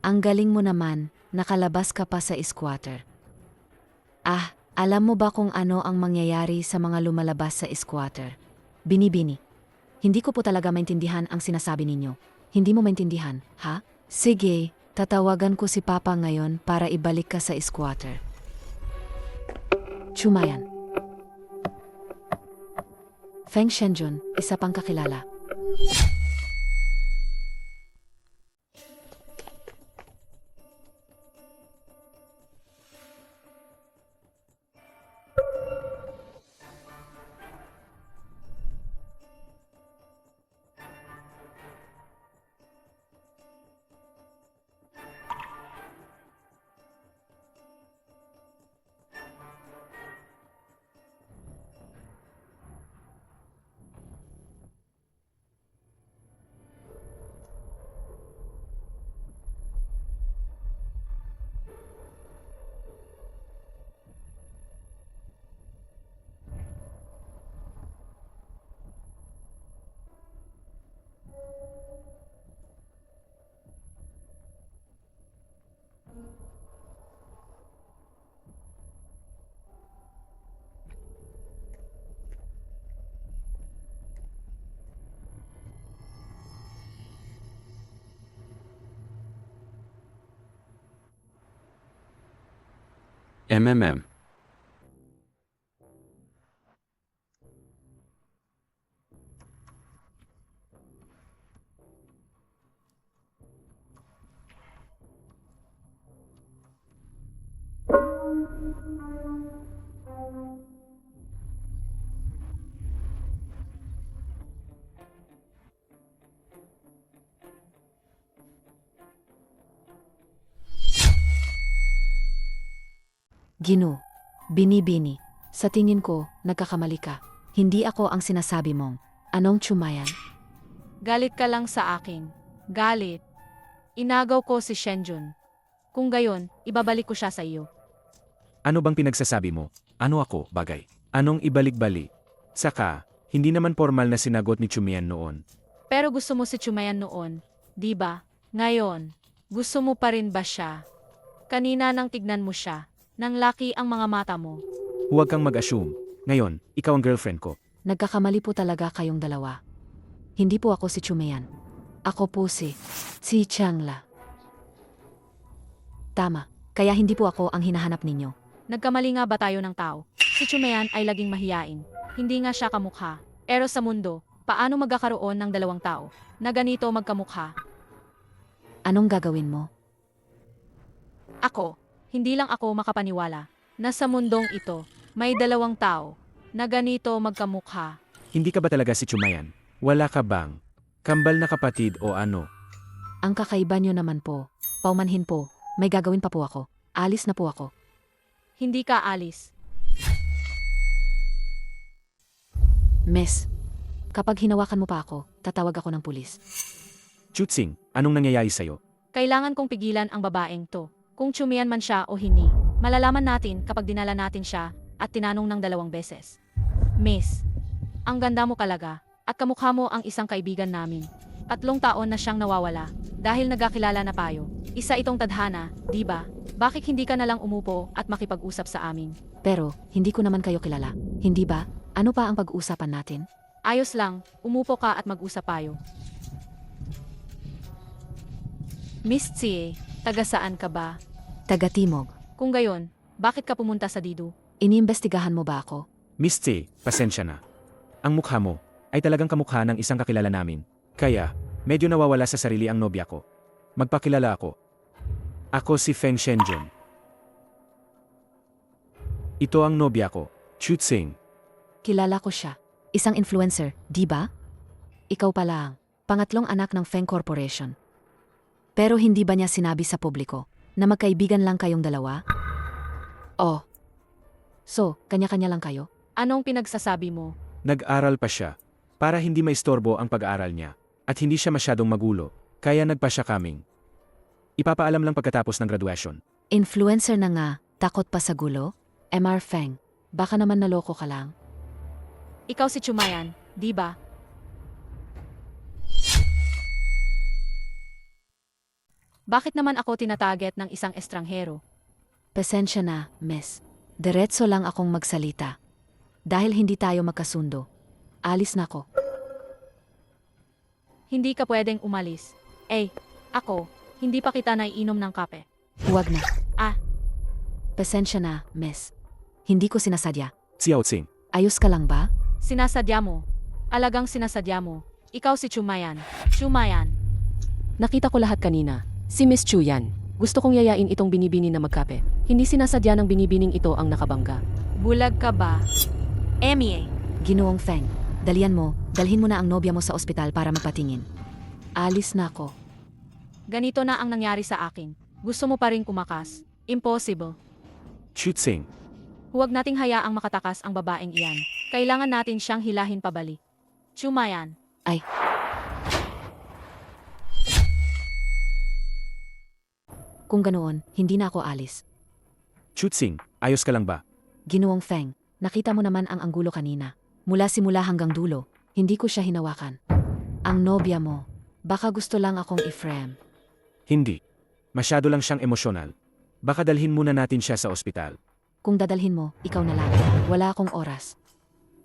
Ang galing mo naman, nakalabas ka pa sa squatter. Alam mo ba kung ano ang mangyayari sa mga lumalabas sa squatter? Binibini. Hindi ko po talaga maintindihan ang sinasabi ninyo. Hindi mo maintindihan, ha? Sige, tatawagan ko si Papa ngayon para ibalik ka sa squatter. Chumayan. Feng Shenjun, isa pang kakilala. MMM. Gino, binibini. Sa tingin ko, nagkakamali ka. Hindi ako ang sinasabi mong. Anong Chumayan? Galit ka lang sa akin. Galit. Inagaw ko si Shenjun. Kung gayon, ibabalik ko siya sa iyo. Ano bang pinagsasabi mo? Ano ako, bagay? Anong ibalik-bali? Saka, hindi naman formal na sinagot ni Chumayan noon. Pero gusto mo si Chumayan noon, di ba? Ngayon, gusto mo pa rin ba siya? Kanina nang tignan mo siya, nang laki ang mga mata mo. Huwag kang mag-assume. Ngayon, ikaw ang girlfriend ko. Nagkakamali po talaga kayong dalawa. Hindi po ako si Chumayan. Ako po si Changla. Tama, kaya hindi po ako ang hinahanap ninyo. Nagkamali nga ba tayo ng tao? Si Chumayan ay laging mahiyain. Hindi nga siya kamukha. Pero sa mundo, paano magkakaroon ng dalawang tao na ganito magkamukha? Anong gagawin mo? Ako, hindi lang ako makapaniwala na sa mundong ito, may dalawang tao na ganito magkamukha. Hindi ka ba talaga si Chumayan? Wala ka bang kambal na kapatid o ano? Ang kakaiba nyo naman po. Paumanhin po, may gagawin pa po ako. Alis na po ako. Hindi ka alis. Miss, kapag hinawakan mo pa ako, tatawag ako ng pulis. Chutsing, anong nangyayari sa'yo? Kailangan kong pigilan ang babaeng to. Kung Chumayan man siya o hindi, malalaman natin kapag dinala natin siya at tinanong ng 2 beses. Miss, ang ganda mo talaga at kamukha mo ang isang kaibigan namin. 3 taon na siyang nawawala dahil nagkakilala na tayo. Isa itong tadhana, di ba? Bakit hindi ka na lang umupo at makipag-usap sa amin? Pero, hindi ko naman kayo kilala. Hindi ba? Ano pa ang pag-uusapan natin? Ayos lang, umupo ka at mag-usap tayo. Miss Tsie, taga saan ka ba? Taga Timog. Kung gayon, bakit ka pumunta sa Didu? Iniimbestigahan mo ba ako? Miss T, pasensya na. Ang mukha mo ay talagang kamukha ng isang kakilala namin. Kaya, medyo nawawala sa sarili ang nobya ko. Magpakilala ako. Ako si Feng Shenjun. Ito ang nobya ko, Chutsing. Kilala ko siya. Isang influencer, di ba? Ikaw pala ang pangatlong anak ng Feng Corporation. Pero hindi ba niya sinabi sa publiko na magkaibigan lang kayong dalawa? Oh. So, kanya-kanya lang kayo? Anong pinagsasabi mo? Nag-aral pa siya para hindi maistorbo ang pag-aaral niya at hindi siya masyadong magulo, kaya nagpa siya kaming. Ipapaalam lang pagkatapos ng graduation. Influencer na nga, takot pa sa gulo? MR Feng, baka naman naloko ka lang. Ikaw si Chumayan, di ba? Bakit naman ako tinatarget ng isang estranghero? Pasensya na, miss. Diretso lang akong magsalita. Dahil hindi tayo magkasundo. Alis na ako. Hindi ka pwedeng umalis. Ako, hindi pa kita naiinom ng kape. Huwag na. Ah. Pasensya na, miss. Hindi ko sinasadya. Xiao Tsing, Ayos ka lang ba? Sinasadya mo. Alagang sinasadya mo. Ikaw si Chumayan. Chumayan. Nakita ko lahat kanina. Si Miss Chu yan. Gusto kong yayain itong binibini na magkape. Hindi sinasadya ng binibining ito ang nakabangga. Bulag ka ba? Emie. Ginoong Feng, dalhin mo na ang nobya mo sa ospital para magpatingin. Alis na ako. Ganito na ang nangyari sa akin. Gusto mo pa rin kumakas. Impossible. Chu Tsing, Huwag nating hayaang makatakas ang babaeng iyan. Kailangan natin siyang hilahin pabalik. Chumayan. Kung ganoon, hindi na ako alis. Chu Tsing, ayos ka lang ba? Ginoong Feng, nakita mo naman ang anggulo kanina. Mula simula hanggang dulo, hindi ko siya hinawakan. Ang nobya mo, baka gusto lang akong i-frame. Hindi. Masyado lang siyang emosyonal. Baka dalhin muna natin siya sa ospital. Kung dadalhin mo, ikaw na lang. Wala akong oras.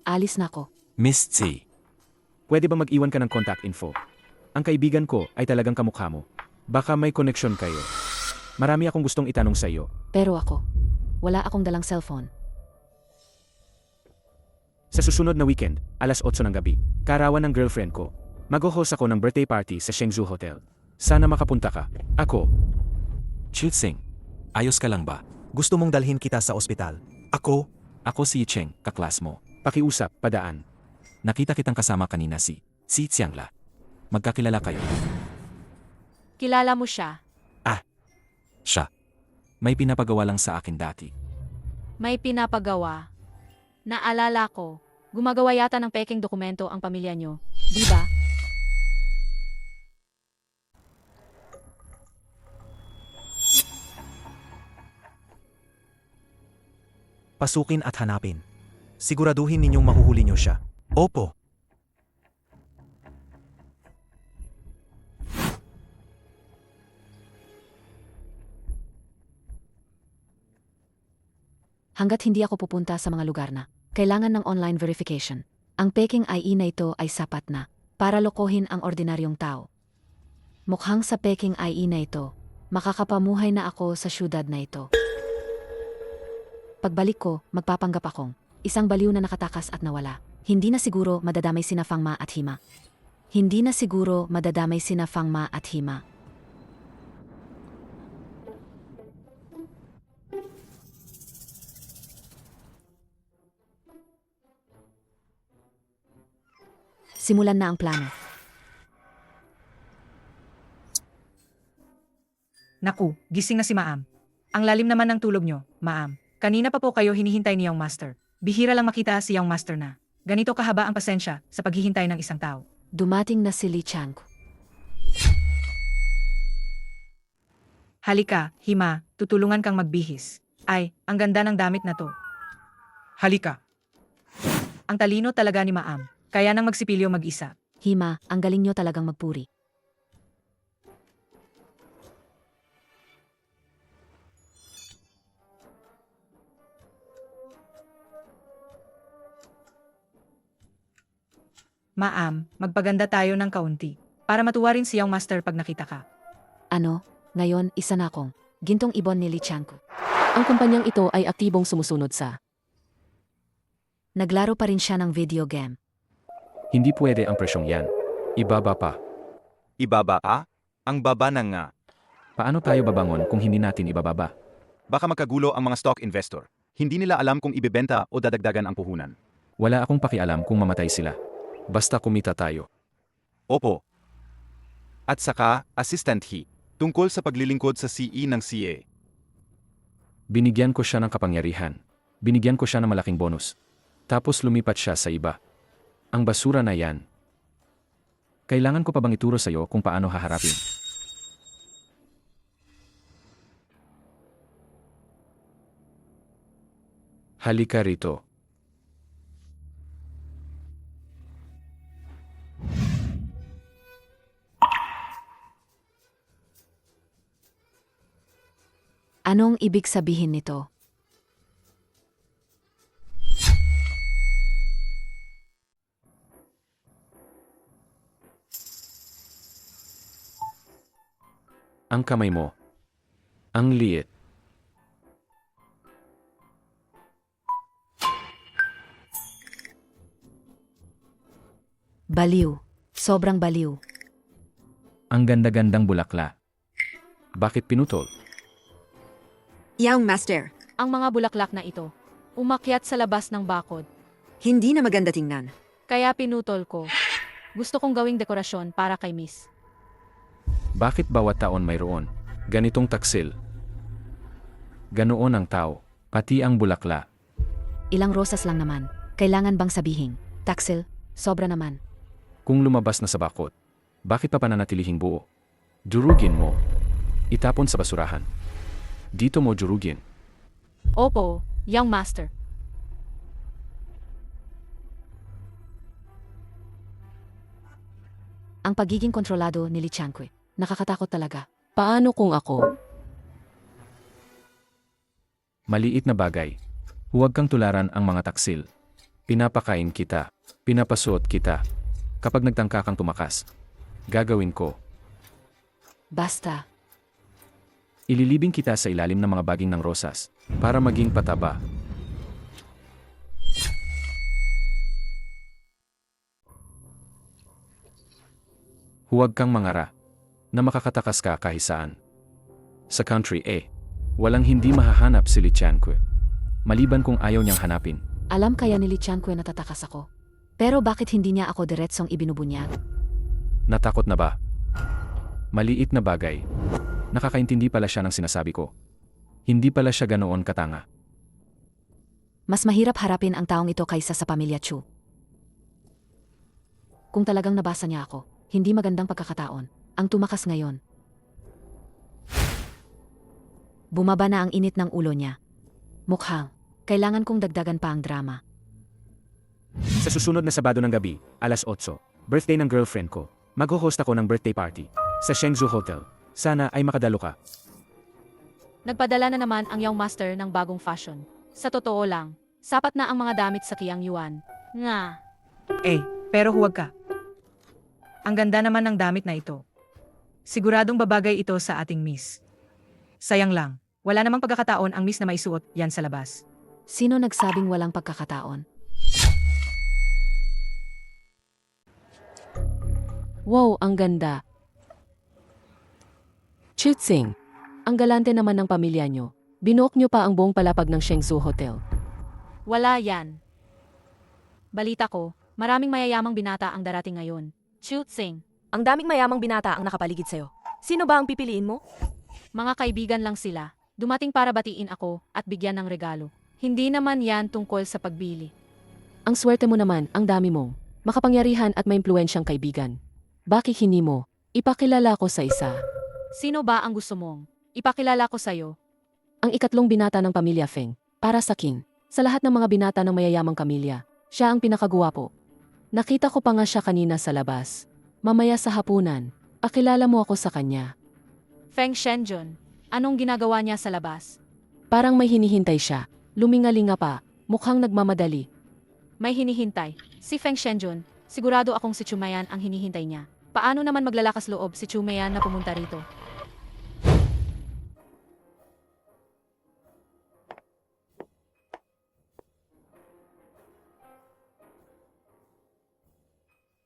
Alis na ako. Miss Tsi. Pwede ba mag-iwan ka ng contact info? Ang kaibigan ko ay talagang kamukha mo. Baka may connection kayo. Marami akong gustong itanong sa iyo. Pero ako, wala akong dalang cellphone. Sa susunod na weekend, alas 8 ng gabi, karawan ng girlfriend ko. Mag-host ako ng birthday party sa Shenzhou Hotel. Sana makapunta ka. Ako. Chu Tsing, ayos ka lang ba? Gusto mong dalhin kita sa ospital. Ako? Ako si Cheng, kaklas mo. Pakiusap, padaan. Nakita kitang kasama kanina si Xiangla. Magkakilala kayo. Kilala mo siya. Siya. May pinapagawa lang sa akin dati. May pinapagawa. Naalala ko, gumagawa yata ng peking dokumento ang pamilya nyo. Di ba? Pasukin at hanapin. Siguraduhin ninyong mahuhuli niyo siya. Opo. Hanggat hindi ako pupunta sa mga lugar na kailangan ng online verification, ang peking IE na ito ay sapat na para lokohin ang ordinaryong tao. Mukhang sa peking IE na ito, makakapamuhay na ako sa syudad na ito. Pagbalik ko, magpapanggap akong isang baliw na nakatakas at nawala. Hindi na siguro madadamay sina Fang Ma at Hima. Hindi na siguro madadamay sina Fang Ma at Hima. Simulan na ang plano. Naku, gising na si Maam. Ang lalim naman ng tulog nyo, Maam. Kanina pa po kayo hinihintay ni Young Master. Bihira lang makita si Young Master na. Ganito kahaba ang pasensya sa paghihintay ng isang tao. Dumating na si Li Chang. Halika, Hima, tutulungan kang magbihis. Ay, ang ganda ng damit na to. Halika. Ang talino talaga ni Maam. Kaya nang magsipilyo mag-isa. Hima, ang galing nyo talagang magpuri. Maam, magpaganda tayo ng kaunti. Para matuwa rin si Young Master pag nakita ka. Ano, ngayon isa na akong gintong ibon ni Li Chang. Ang kumpanyang ito ay aktibong sumusunod sa Naglaro pa rin siya ng video game. Hindi pwede ang presyong yan. Ibaba pa. Ibaba ka? Ang baba na nga. Paano tayo babangon kung hindi natin ibababa? Baka magkagulo ang mga stock investor. Hindi nila alam kung ibebenta o dadagdagan ang puhunan. Wala akong pakialam kung mamatay sila. Basta kumita tayo. Opo. At saka, Assistant He, tungkol sa paglilingkod sa CE ng CA. Binigyan ko siya ng kapangyarihan. Binigyan ko siya ng malaking bonus. Tapos lumipat siya sa iba. Ang basura na yan. Kailangan ko pa bang ituro sa iyo kung paano haharapin? Halika rito. Anong ibig sabihin nito? Ang kamay mo. Ang liit. Baliw. Sobrang baliw. Ang ganda-gandang bulakla. Bakit pinutol? Young Master, Ang mga bulaklak na ito, umakyat sa labas ng bakod. hindi na maganda tingnan. Kaya pinutol ko. Gusto kong gawing dekorasyon para kay Miss. Bakit bawat taon mayroon ganitong taksil? Ganoon ang tao, pati ang bulakla. Ilang rosas lang naman. Kailangan bang sabihin? Taksil, sobra naman. Kung lumabas na sa bakod, bakit pa pananatilihing buo? Durugin mo. Itapon sa basurahan. Dito mo durugin. Opo, Young Master. Ang pagiging kontrolado ni Li Changque. Nakakatakot talaga. Paano kung ako? Maliit na bagay. Huwag kang tularan ang mga taksil. Pinapakain kita. Pinapasuot kita. Kapag nagtangka kang tumakas, gagawin ko. Basta. Ililibing kita sa ilalim ng mga baging ng rosas para maging pataba. Huwag kang mangara na makakatakas ka kahit saan. Sa country walang hindi mahahanap si Li Changque. Maliban kung ayaw niyang hanapin. Alam kaya ni Li Changque na tatakas ako. Pero bakit hindi niya ako diretsong ibinubunyag? Natakot na ba? Maliit na bagay. Nakakaintindi pala siya ng sinasabi ko. Hindi pala siya ganoon katanga. Mas mahirap harapin ang taong ito kaysa sa pamilya Chu. Kung talagang nabasa niya ako, hindi magandang pagkakataon. Ang tumakas ngayon. Bumaba na ang init ng ulo niya. Mukhang, kailangan kong dagdagan pa ang drama. Sa susunod na Sabado ng gabi, alas 8, birthday ng girlfriend ko. Mag-host ako ng birthday party sa Shenzhou Hotel. Sana ay makadalo ka. Nagpadala na naman ang Young Master ng bagong fashion. Sa totoo lang, sapat na ang mga damit sa Qiang Yuan. Nga. Pero huwag ka. Ang ganda naman ng damit na ito. Siguradong babagay ito sa ating Miss. Sayang lang, wala namang pagkakataon ang Miss na maisuot yan sa labas. Sino nagsabing walang pagkakataon? Wow, ang ganda. Chutsing, ang galante naman ng pamilya nyo. Binuok nyo pa ang buong palapag ng Shenzhou Hotel. Wala yan. Balita ko, maraming mayayamang binata ang darating ngayon. Chutsing, Ang daming mayamang binata ang nakapaligid sa'yo. Sino ba ang pipiliin mo? mga kaibigan lang sila. Dumating para batiin ako at bigyan ng regalo. Hindi naman yan tungkol sa pagbili. Ang swerte mo naman, ang dami mong makapangyarihan at may impluensyang kaibigan. Bakit hindi mo? Ipakilala ko sa isa. Sino ba ang gusto mong ipakilala ko sa'yo? Ang ikatlong binata ng pamilya Feng. Para sa kin. Sa lahat ng mga binata ng mayayamang pamilya, siya ang pinakaguwapo. Nakita ko pa nga siya kanina sa labas. Mamaya sa hapunan, pakilala mo ako sa kanya. Feng Shenzhen, anong ginagawa niya sa labas? Parang may hinihintay siya. Lumingalinga pa, mukhang nagmamadali. May hinihintay. Si Feng Shenzhen, sigurado akong si Chumayan ang hinihintay niya. Paano naman maglalakas loob si Chumayan na pumunta rito?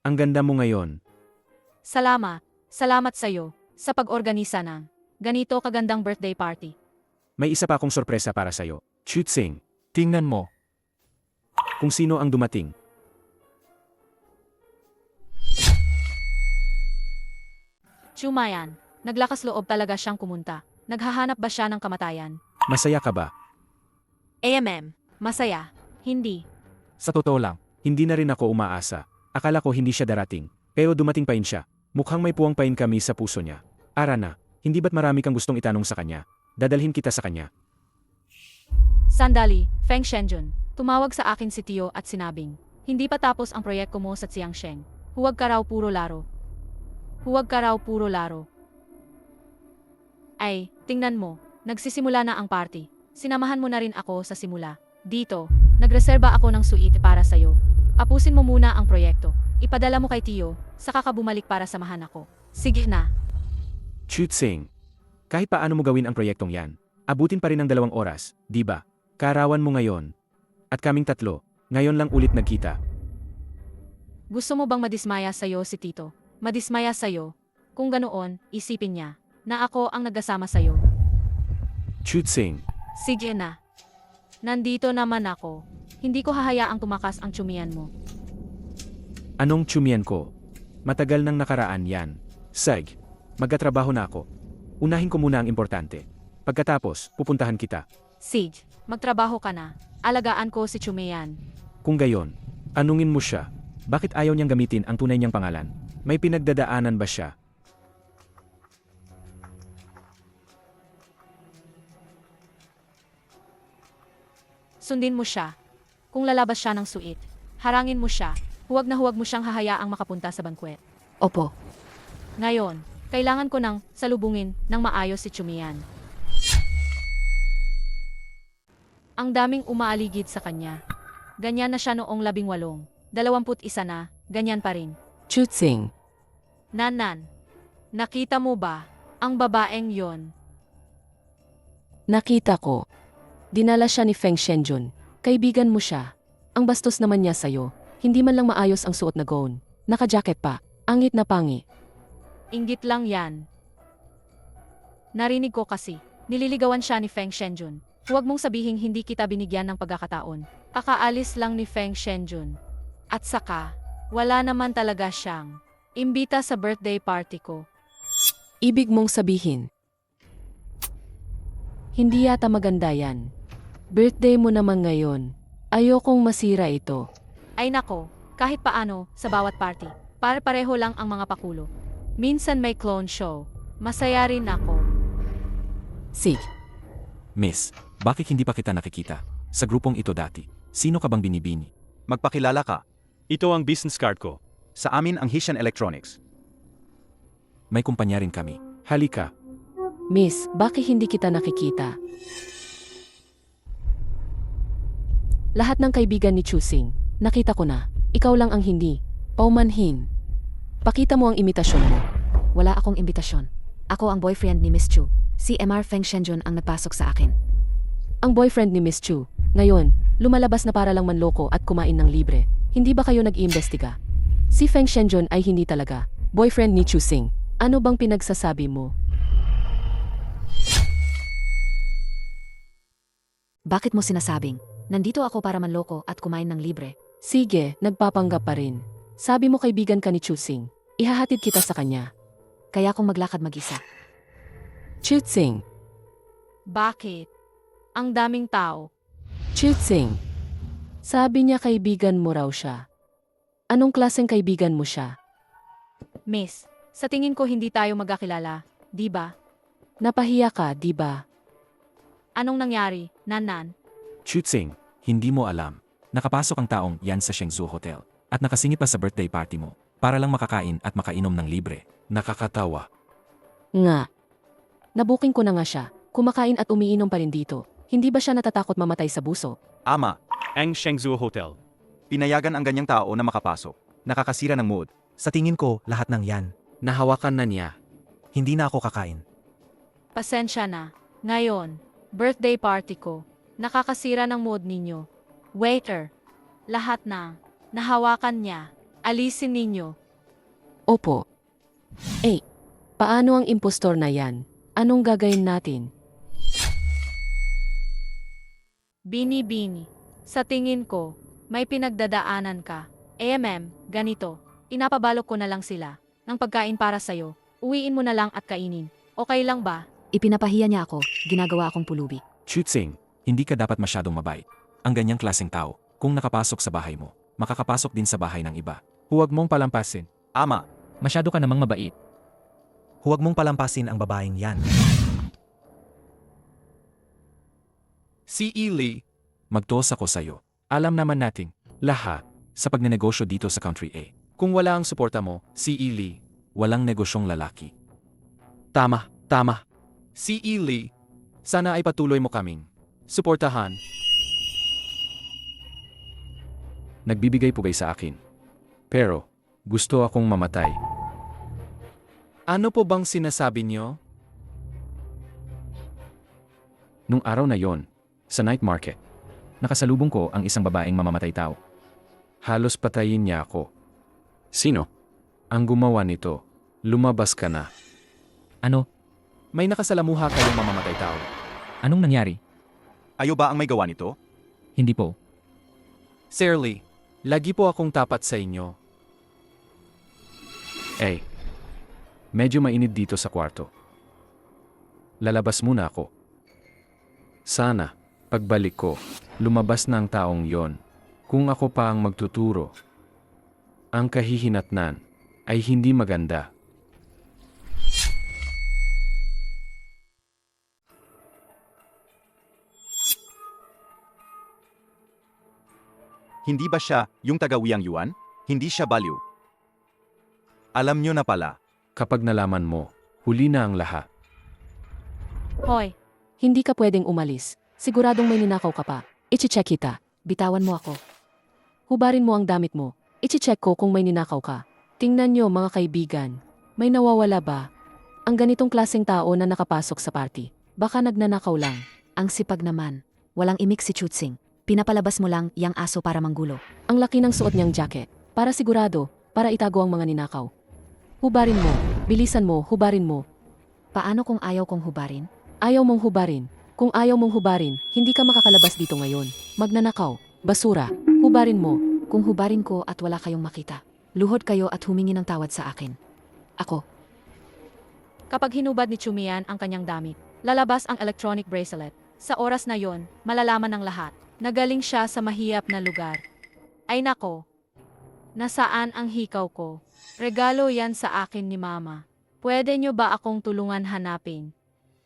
Ang ganda mo ngayon. Salamat sa'yo sa pag-organisa ng ganito kagandang birthday party. May isa pa akong sorpresa para sa'yo. Chutsing, tingnan mo. Kung sino ang dumating. Chumayan, naglakas loob talaga siyang kumunta. Naghahanap ba siya ng kamatayan? Masaya ka ba? Masaya. Hindi. Sa totoo lang, hindi na rin ako umaasa. Akala ko hindi siya darating. Pero dumating pa rin siya. Mukhang may puwang pain kami sa puso niya. Arana, hindi ba't marami kang gustong itanong sa kanya? Dadalhin kita sa kanya. Sandali, Feng Shenzhen. Tumawag sa akin si Tio at sinabing, hindi pa tapos ang proyekto mo sa Xiangsheng. Huwag ka raw puro laro. Ay, tingnan mo. Nagsisimula na ang party. Sinamahan mo na rin ako sa simula. Dito, nagreserba ako ng suite para sa'yo. Apusin mo muna ang proyekto. Ipadala mo kay Tio, saka ka bumalik para samahan ako. Sige na. Chutsing. Kahit paano mo gawin ang proyektong yan, abutin pa rin ng 2 oras, di ba? Kaarawan mo ngayon. At kaming 3, ngayon lang ulit nagkita. Gusto mo bang madismaya sa'yo si Tito? Madismaya sa'yo? Kung ganoon, isipin niya na ako ang nagkasama sa'yo. Chutsing. Sige na. Nandito naman ako. Hindi ko hahayaang tumakas ang tsumian mo. Anong tsumian ko? Matagal nang nakaraan yan. Sag, magkatrabaho na ako. Unahin ko muna ang importante. Pagkatapos, pupuntahan kita. Sige, magtrabaho ka na. Alagaan ko si Chumian. Kung gayon, anungin mo siya. Bakit ayaw niyang gamitin ang tunay niyang pangalan? May pinagdadaanan ba siya? Sundin mo siya. Kung lalabas siya ng suit, harangin mo siya. Huwag na huwag mo siyang hahayaang makapunta sa bankwet. Opo. Ngayon, kailangan ko nang salubungin ng maayos si Chumian. Ang daming umaaligid sa kanya. Ganyan na siya noong 18. 21 na, ganyan pa rin. Chutsing. Nanan, nakita mo ba ang babaeng yon? Nakita ko. Dinala siya ni Feng Shenjun. Kaibigan mo siya. Ang bastos naman niya sa'yo. Hindi man lang maayos ang suot na gown. Naka-jacket pa. Angit na pangi. Inggit lang yan. Narinig ko kasi, nililigawan siya ni Feng Shenjun. Huwag mong sabihing hindi kita binigyan ng pagkakataon. Kakaalis lang ni Feng Shenjun. At saka, wala naman talaga siyang imbita sa birthday party ko. Ibig mong sabihin. Hindi yata maganda yan. Birthday mo naman ngayon. Ayokong masira ito. Ay nako, kahit paano, sa bawat party, pare-pareho lang ang mga pakulo. Minsan may clone show. Masaya rin ako. Sig. Miss, bakit hindi pa kita nakikita? Sa grupong ito dati, sino ka bang binibini? Magpakilala ka. Ito ang business card ko. Sa amin ang Hisian Electronics. May kumpanya rin kami. Halika. Miss, bakit hindi kita nakikita? Lahat ng kaibigan ni Chusing, nakita ko na. Ikaw lang ang hindi. Paumanhin. Pakita mo ang imitasyon mo. Wala akong imbitasyon. Ako ang boyfriend ni Miss Chu. Si MR Feng Shenjun ang nagpasok sa akin. Ang boyfriend ni Miss Chu. Ngayon, lumalabas na para lang manloko at kumain ng libre. Hindi ba kayo nag-iimbestiga? Si Feng Shenjun ay hindi talaga boyfriend ni Chusing. Ano bang pinagsasabi mo? Bakit mo sinasabing, nandito ako para manloko at kumain ng libre? Sige, nagpapanggap pa rin. Sabi mo kaibigan ka ni Chusing. Ihahatid kita sa kanya. Kaya kong maglakad mag-isa. Chusing. Bakit? Ang daming tao. Chusing. Sabi niya kaibigan mo raw siya. Anong klaseng kaibigan mo siya? Miss, sa tingin ko hindi tayo magkakilala, di ba? Napahiya ka, di ba? Anong nangyari, Nanan? Chutsing, hindi mo alam. Nakapasok ang taong yan sa Shenzhou Hotel at nakasingit pa sa birthday party mo para lang makakain at makainom ng libre. Nakakatawa. Nga. Nabuking ko na nga siya. Kumakain at umiinom pa rin dito. Hindi ba siya natatakot mamatay sa buso? Ama, Ang Shenzhou Hotel. pinayagan ang ganyang tao na makapasok. Nakakasira ng mood. Sa tingin ko, lahat ng yan. Nahawakan na niya. Hindi na ako kakain. Pasensya na. Ngayon, birthday party ko. Nakakasira ng mood ninyo. Waiter, lahat na. Nahawakan niya. Alisin ninyo. Opo. Paano ang impostor na yan? Anong gagawin natin? Bini-bini. Sa tingin ko, may pinagdadaanan ka. Ganito. Inapabalok ko na lang sila. Ng pagkain para sa'yo. Uwiin mo na lang at kainin. Okay lang ba? Ipinapahiya niya ako, ginagawa akong pulubi. Chutsing, hindi ka dapat masyadong mabait. Ang ganyang klaseng tao, kung nakapasok sa bahay mo, makakapasok din sa bahay ng iba. Huwag mong palampasin. Ama, Masyado ka namang mabait. Huwag mong palampasin ang babaeng yan. Si Ely. Magtos ako sa'yo. Alam naman nating lahat. Sa pagnenegosyo dito sa Country A, Kung wala ang suporta mo, si Ely. walang negosyong lalaki. Tama. Si Ely. Sana ay patuloy mo kaming suportahan. Nagbibigay pugay sa akin. Pero, gusto akong mamatay. Ano po bang sinasabi niyo? Nung araw na yon, sa night market, nakasalubong ko ang isang babaeng mamamatay tao. Halos patayin niya ako. Sino? Ang gumawa nito. Lumabas ka na. Ano? May nakasalamuha kayong mamamatay tao. Anong nangyari? Ayo ba ang may gawa nito? Hindi po. Sir Lee, lagi po akong tapat sa inyo. Medyo mainit dito sa kwarto. Lalabas muna ako. Sana, pagbalik ko, lumabas na ang taong yon. Kung ako pa ang magtuturo, ang kahihinatnan ay hindi maganda. Hindi ba siya yung taga-Wiyang Yuan? Hindi siya baliw. Alam nyo na pala. Kapag nalaman mo, huli na ang lahat. Hoy, Hindi ka pwedeng umalis. Siguradong may ninakaw ka pa. Iche-check kita. Bitawan mo ako. Hubarin mo ang damit mo. Iche-check ko kung may ninakaw ka. Tingnan nyo mga kaibigan. May nawawala ba? Ang ganitong klaseng tao na nakapasok sa party. Baka nagnanakaw lang. Ang sipag naman. Walang imik si Chutsing. Pinapalabas mo lang yang aso para manggulo. Ang laki ng suot niyang jacket. Para sigurado, para itago ang mga ninakaw. Hubarin mo. Bilisan mo, hubarin mo. Paano kung ayaw kong hubarin? Ayaw mong hubarin. Kung ayaw mong hubarin, hindi ka makakalabas dito ngayon. Magnanakaw. Basura. Hubarin mo. Kung hubarin ko at wala kayong makita, luhod kayo at humingi ng tawad sa akin. Ako, kapag hinubad ni Chumian ang kanyang damit, lalabas ang electronic bracelet. Sa oras na yon, malalaman ng lahat. Nagaling siya sa mahiyap na lugar. Ay nako. Nasaan ang hikaw ko? Regalo yan sa akin ni Mama. Pwede nyo ba akong tulungan hanapin?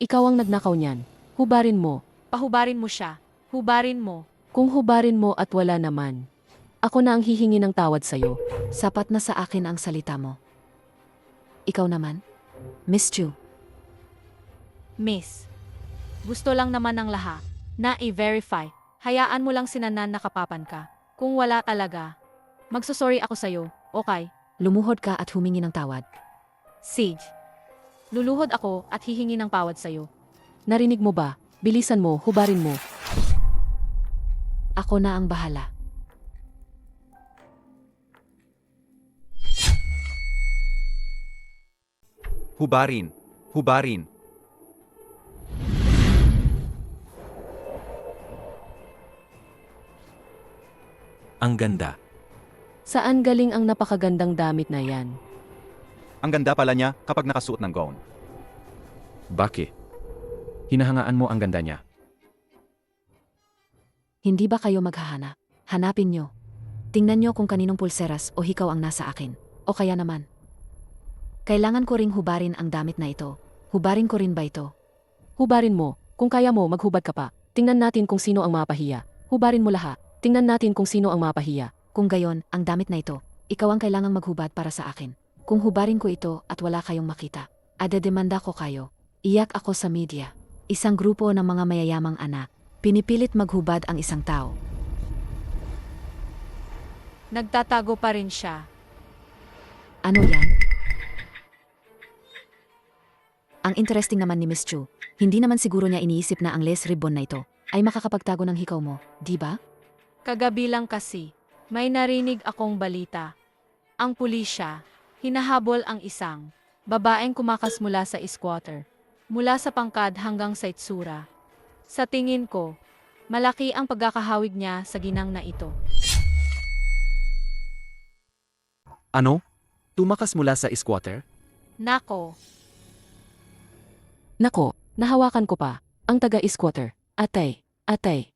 Ikaw ang nagnakaw niyan. Hubarin mo. Pahubarin mo siya. Hubarin mo. Kung hubarin mo at wala naman, ako na ang hihingi ng tawad sa'yo. sapat na sa akin ang salita mo. Ikaw naman? Miss Chu, Miss. Gusto lang naman ng lahat na i-verify. Hayaan mo lang sinanan na kapapan ka. Kung wala talaga, magsusorry ako sa'yo, okay? lumuhod ka at humingi ng tawad. Siege. Luluhod ako at hihingi ng tawad sa'yo. Narinig mo ba? Bilisan mo, hubarin mo. Ako na ang bahala. Hubarin. Hubarin. Ang ganda. Saan galing ang napakagandang damit na yan? Ang ganda pala niya kapag nakasuot ng gown. Bakit? Hinahangaan mo ang ganda niya. Hindi ba kayo maghahanap? Hanapin nyo. Tingnan nyo kung kaninong pulseras o hikaw ang nasa akin. O kaya naman. Kailangan ko ring hubarin ang damit na ito. Hubarin ko rin ba ito? Hubarin mo. Kung kaya mo, maghubad ka pa. Tingnan natin kung sino ang mapahiya. Hubarin mo lahat. Tingnan natin kung sino ang mapahiya. Kung gayon, ang damit na ito, ikaw ang kailangang maghubad para sa akin. Kung hubarin ko ito at wala kayong makita, adedemanda ko kayo. Iyak ako sa media. Isang grupo ng mga mayayamang anak. Pinipilit maghubad ang isang tao. Nagtatago pa rin siya. Ano yan? Ang interesting naman ni Miss Chu, hindi naman siguro niya iniisip na ang lace ribbon na ito ay makakapagtago ng hikaw mo, di ba? Kagabi lang kasi, may narinig akong balita. Ang pulisya, hinahabol ang isang babaeng kumakas mula sa squatter. Mula sa pangkad hanggang sa itsura. Sa tingin ko, malaki ang pagkakahawig niya sa ginang na ito. Ano? Tumakas mula sa squatter? Nako, Nako, nahawakan ko pa. Ang taga-squatter. Atay, atay.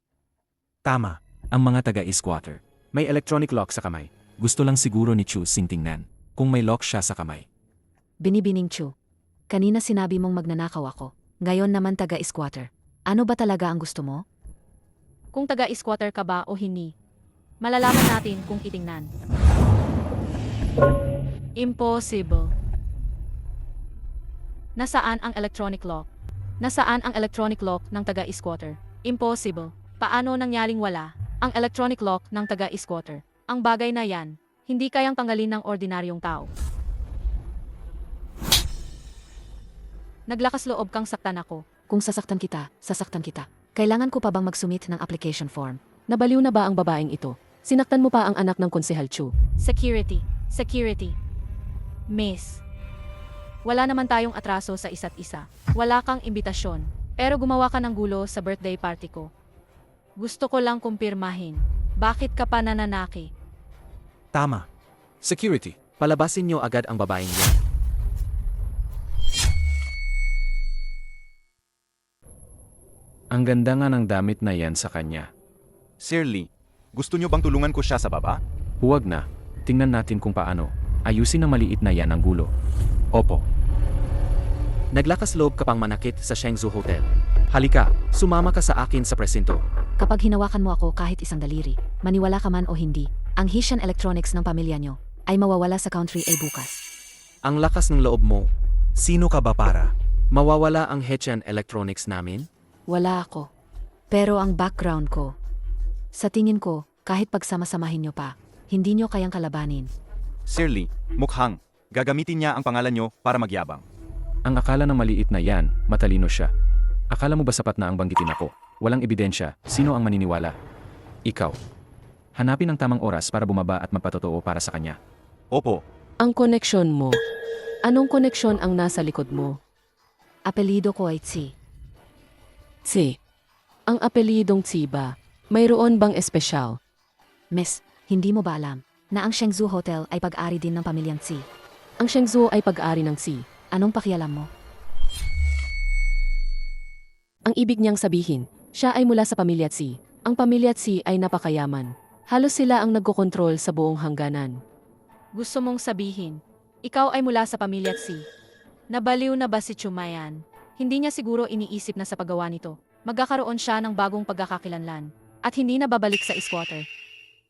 Tama. Ang mga taga-squatter. May electronic lock sa kamay. Gusto lang siguro ni Chu tingnan kung may lock siya sa kamay. Binibining Chu. Kanina sinabi mong magnanakaw ako. Ngayon naman taga-squatter. Ano ba talaga ang gusto mo? kung taga-squatter ka ba o hindi. Malalaman natin kung titingnan. Impossible. Nasaan ang electronic lock? Nasaan ang electronic lock ng taga-squatter? Impossible. Paano nangyaring wala ang electronic lock ng taga-squatter? Ang bagay na yan, hindi kayang tanggalin ng ordinaryong tao. Naglakas loob kang saktan ako. Kung sasaktan kita, sasaktan kita. Kailangan ko pa bang mag-submit ng application form? Nabaliw na ba ang babaeng ito? Sinaktan mo pa ang anak ng Konsehal Chu. Security. Security. Miss. Wala naman tayong atraso sa isa't isa. Wala kang imbitasyon. Pero gumawa ka ng gulo sa birthday party ko. Gusto ko lang kumpirmahin. Bakit ka pa nananaki? Tama. Security, palabasin niyo agad ang babaeng yan. Ang ganda nga ng damit na yan sa kanya. Sir Lee, gusto niyo bang tulungan ko siya sa baba? Huwag na. Tingnan natin kung paano. Ayusin ang maliit na yan ang gulo. Opo. Naglakas loob ka pang manakit sa Shenzhou Hotel. Halika, sumama ka sa akin sa presinto. Kapag hinawakan mo ako kahit isang daliri, maniwala ka man o hindi, ang Hisian Electronics ng pamilya nyo ay mawawala sa Country A bukas. Ang lakas ng loob mo, Sino ka ba para? mawawala ang Hesian Electronics namin? Wala ako. Pero ang background ko, sa tingin ko, kahit pagsama-samahin nyo pa, hindi nyo kayang kalabanin. Sir Lee, mukhang gagamitin niya ang pangalan niyo para magyabang. Ang akala ng maliit na yan, matalino siya. Akala mo ba sapat na ang banggitin ako? Walang ebidensya, sino ang maniniwala? Ikaw. Hanapin ang tamang oras para bumaba at magpatotoo para sa kanya. Opo, Ang koneksyon mo. Anong koneksyon ang nasa likod mo? Apelido ko ay Tsi. Tsi. Ang apelidong Tsi ba? Mayroon bang espesyal? Miss, hindi mo ba alam na ang Shenzhou Hotel ay pag-ari din ng pamilyang Tsi? Ang Shenzhou ay pag-ari ng Tsi. Anong pakialam mo? Ang ibig niyang sabihin, siya ay mula sa pamilya Tsi. Ang pamilya Tsi ay napakayaman. Halos sila ang nagkokontrol sa buong hangganan. Gusto mong sabihin, ikaw ay mula sa pamilya Tsi. Nabaliw na ba si Chumayan? Hindi niya siguro iniisip na sa paggawa nito, magkakaroon siya ng bagong pagkakakilanlan at hindi na babalik sa squatter.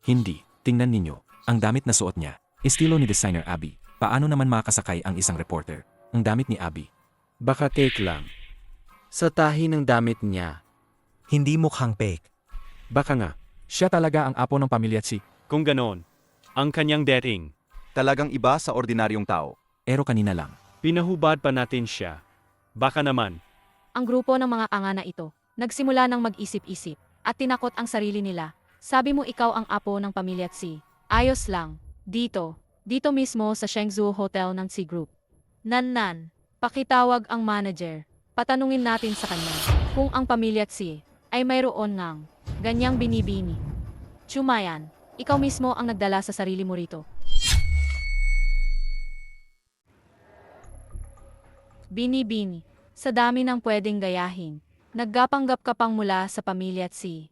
Hindi. Tingnan ninyo. Ang damit na suot niya, estilo ni designer Abby. Paano naman makakasakay ang isang reporter? Ang damit ni Abby. Baka take lang. Sa tahi ng damit niya. Hindi mukhang fake. Baka nga. Siya talaga ang apo ng pamilya Tsi. Kung ganon, ang kanyang dating, talagang iba sa ordinaryong tao. Ero kanina lang. pinahubad pa natin siya. Baka naman, Ang grupo ng mga anga na ito, nagsimula ng mag-isip-isip at tinakot ang sarili nila. Sabi mo ikaw ang apo ng pamilya Tsi. Ayos lang. Dito mismo sa Shenzhou Hotel ng Tsi Group. Nan, pakitawag ang manager. Patanungin natin sa kanya kung ang pamilya Tsi ay mayroon ngang ganyang binibini. Chumayan, ikaw mismo ang nagdala sa sarili mo rito. Bini-bini, sa dami ng pwedeng gayahin, naggapanggap ka pang mula sa pamilya Tsi.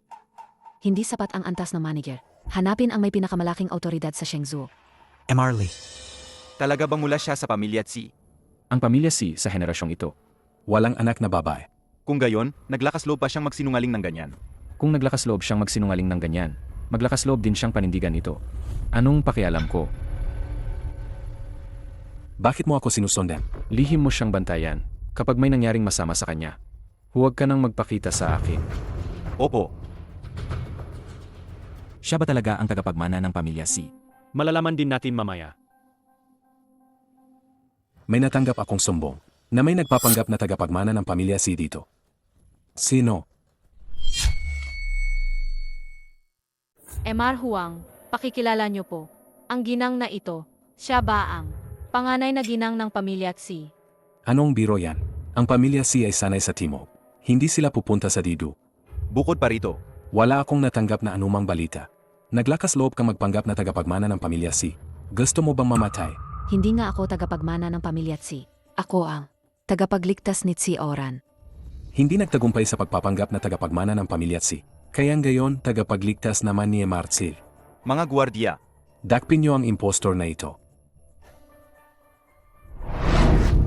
Hindi sapat ang antas ng manager. Hanapin ang may pinakamalaking autoridad sa Shenzhou. Emarley. Talaga bang mula siya sa pamilya Tsi? Ang pamilya Tsi sa henerasyong ito. Walang anak na babae. Kung gayon, naglakas loob pa siyang magsinungaling ng ganyan. Kung naglakas loob siyang magsinungaling ng ganyan, maglakas loob din siyang panindigan ito. Anong pakialam ko? Bakit mo ako sinusundan? Lihim mo siyang bantayan kapag may nangyaring masama sa kanya. Huwag ka nang magpakita sa akin. Opo, Siya ba talaga ang tagapagmana ng pamilya Tsi? malalaman din natin mamaya. May natanggap akong sumbong na may nagpapanggap na tagapagmana ng pamilya si dito. Sino? Emar Huang, pakikilala niyo po. Ang ginang na ito, siya ba ang panganay na ginang ng pamilya Tsi? Anong biro yan? Ang pamilya si ay sanay sa Timog. Hindi sila pupunta sa Didu. bukod pa rito. Wala akong natanggap na anumang balita. Naglakas loob kang magpanggap na tagapagmana ng pamilya si. Gusto mo bang mamatay? Hindi nga ako tagapagmana ng pamilya Tsi. Ako ang tagapagligtas ni Tsi Oran. Hindi nagtagumpay sa pagpapanggap na tagapagmana ng pamilya si. Kaya ngayon tagapagligtas naman ni Marcel. Mga gwardiya, Dakpin niyo ang impostor na ito.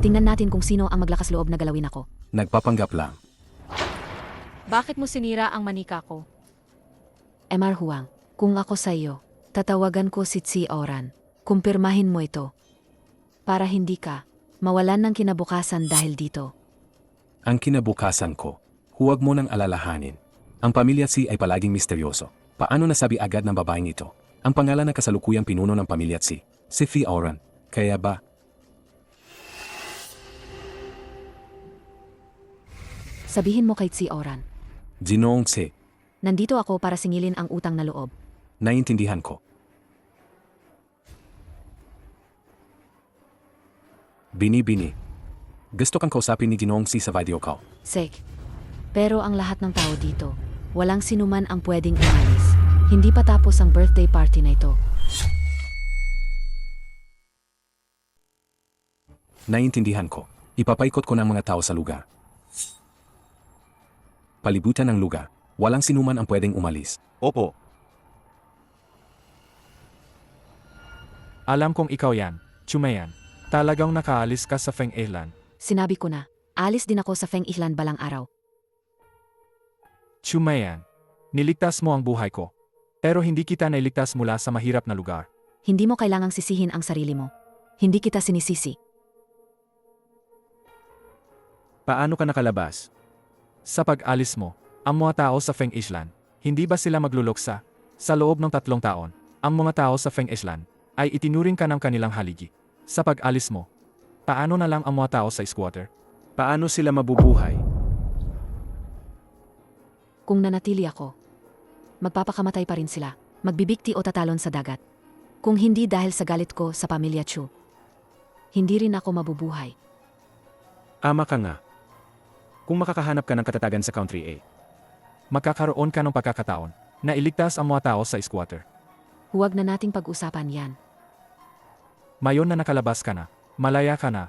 Tingnan natin kung sino ang maglakas loob na galawin ako. Nagpapanggap lang. Bakit mo sinira ang manika ko? Emar Huang, kung ako sa iyo, tatawagan ko si Tsi Oran. Kumpirmahin mo ito. Para hindi ka mawalan ng kinabukasan dahil dito. Ang kinabukasan ko, huwag mo nang alalahanin. Ang pamilya Tsi ay palaging misteryoso. Paano nasabi agad ng babaeng ito? Ang pangalan na kasalukuyang pinuno ng pamilya Tsi, si Thi Oran. Kaya ba? Sabihin mo kay Tsi Oran. Ginoong Tsi, Nandito ako para singilin ang utang na loob. naiintindihan ko. Bini-bini. Gusto kang kausapin ni Ginoong Tsi sa video call. Sek. Pero ang lahat ng tao dito, walang sinuman ang pwedeng umalis. Hindi pa tapos ang birthday party na ito. Naiintindihan ko. Ipapaikot ko ng mga tao sa lugar. Palibutan ng lugar. Walang sinuman ang pwedeng umalis. Opo. Alam kong ikaw yan, Chumayan. Talagang nakaalis ka sa Feng Island. Sinabi ko na, alis din ako sa Feng Island balang araw. Chumayan, niligtas mo ang buhay ko. Pero hindi kita nailigtas mula sa mahirap na lugar. Hindi mo kailangang sisihin ang sarili mo. Hindi kita sinisisi. Paano ka nakalabas? Sa pag-alis mo, ang mga tao sa Feng Island, hindi ba sila magluluksa? Sa loob ng 3 taon, ang mga tao sa Feng Island ay itinuring ka ng kanilang haligi. Sa pag-alis mo, paano na lang ang mga tao sa squatter? Paano sila mabubuhay? Kung nanatili ako, magpapakamatay pa rin sila. Magbibigti o tatalon sa dagat. Kung hindi dahil sa galit ko sa pamilya Chu, hindi rin ako mabubuhay. Ama ka nga. Kung makakahanap ka ng katatagan sa Country A, Magkakaroon ka ng pagkakataon na iligtas ang mga tao sa squatter. Huwag na nating pag-usapan yan. Mayon na nakalabas ka na, malaya ka na.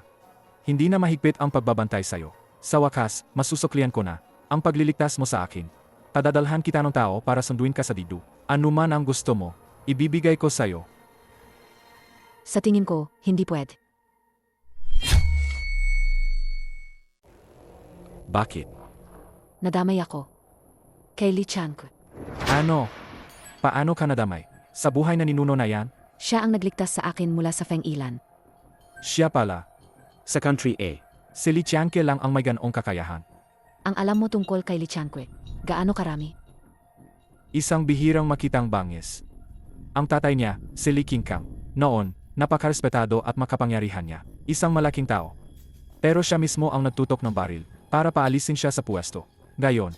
Hindi na mahigpit ang pagbabantay sa'yo. Sa wakas, masusuklian ko na ang pagliligtas mo sa akin. Padadalhan kita ng tao para sunduin ka sa didu. Ano man ang gusto mo, ibibigay ko sa'yo. Sa tingin ko, hindi pwede. Bakit? Nadamay ako. Kay Li Chang. Ano? Paano ka nadamay? Sa buhay na ninuno na yan? Siya ang nagligtas sa akin mula sa Feng Ilan. Siya pala. sa Country A. Si Li Qianque lang ang may ganoong kakayahan. Ang alam mo tungkol kay Li Qianque, gaano karami? Isang bihirang makitang bangis. Ang tatay niya, si Li Qingkang, noon, napakarespetado at makapangyarihan niya. Isang malaking tao. Pero siya mismo ang nagtutok ng baril para paalisin siya sa puwesto. Gayon,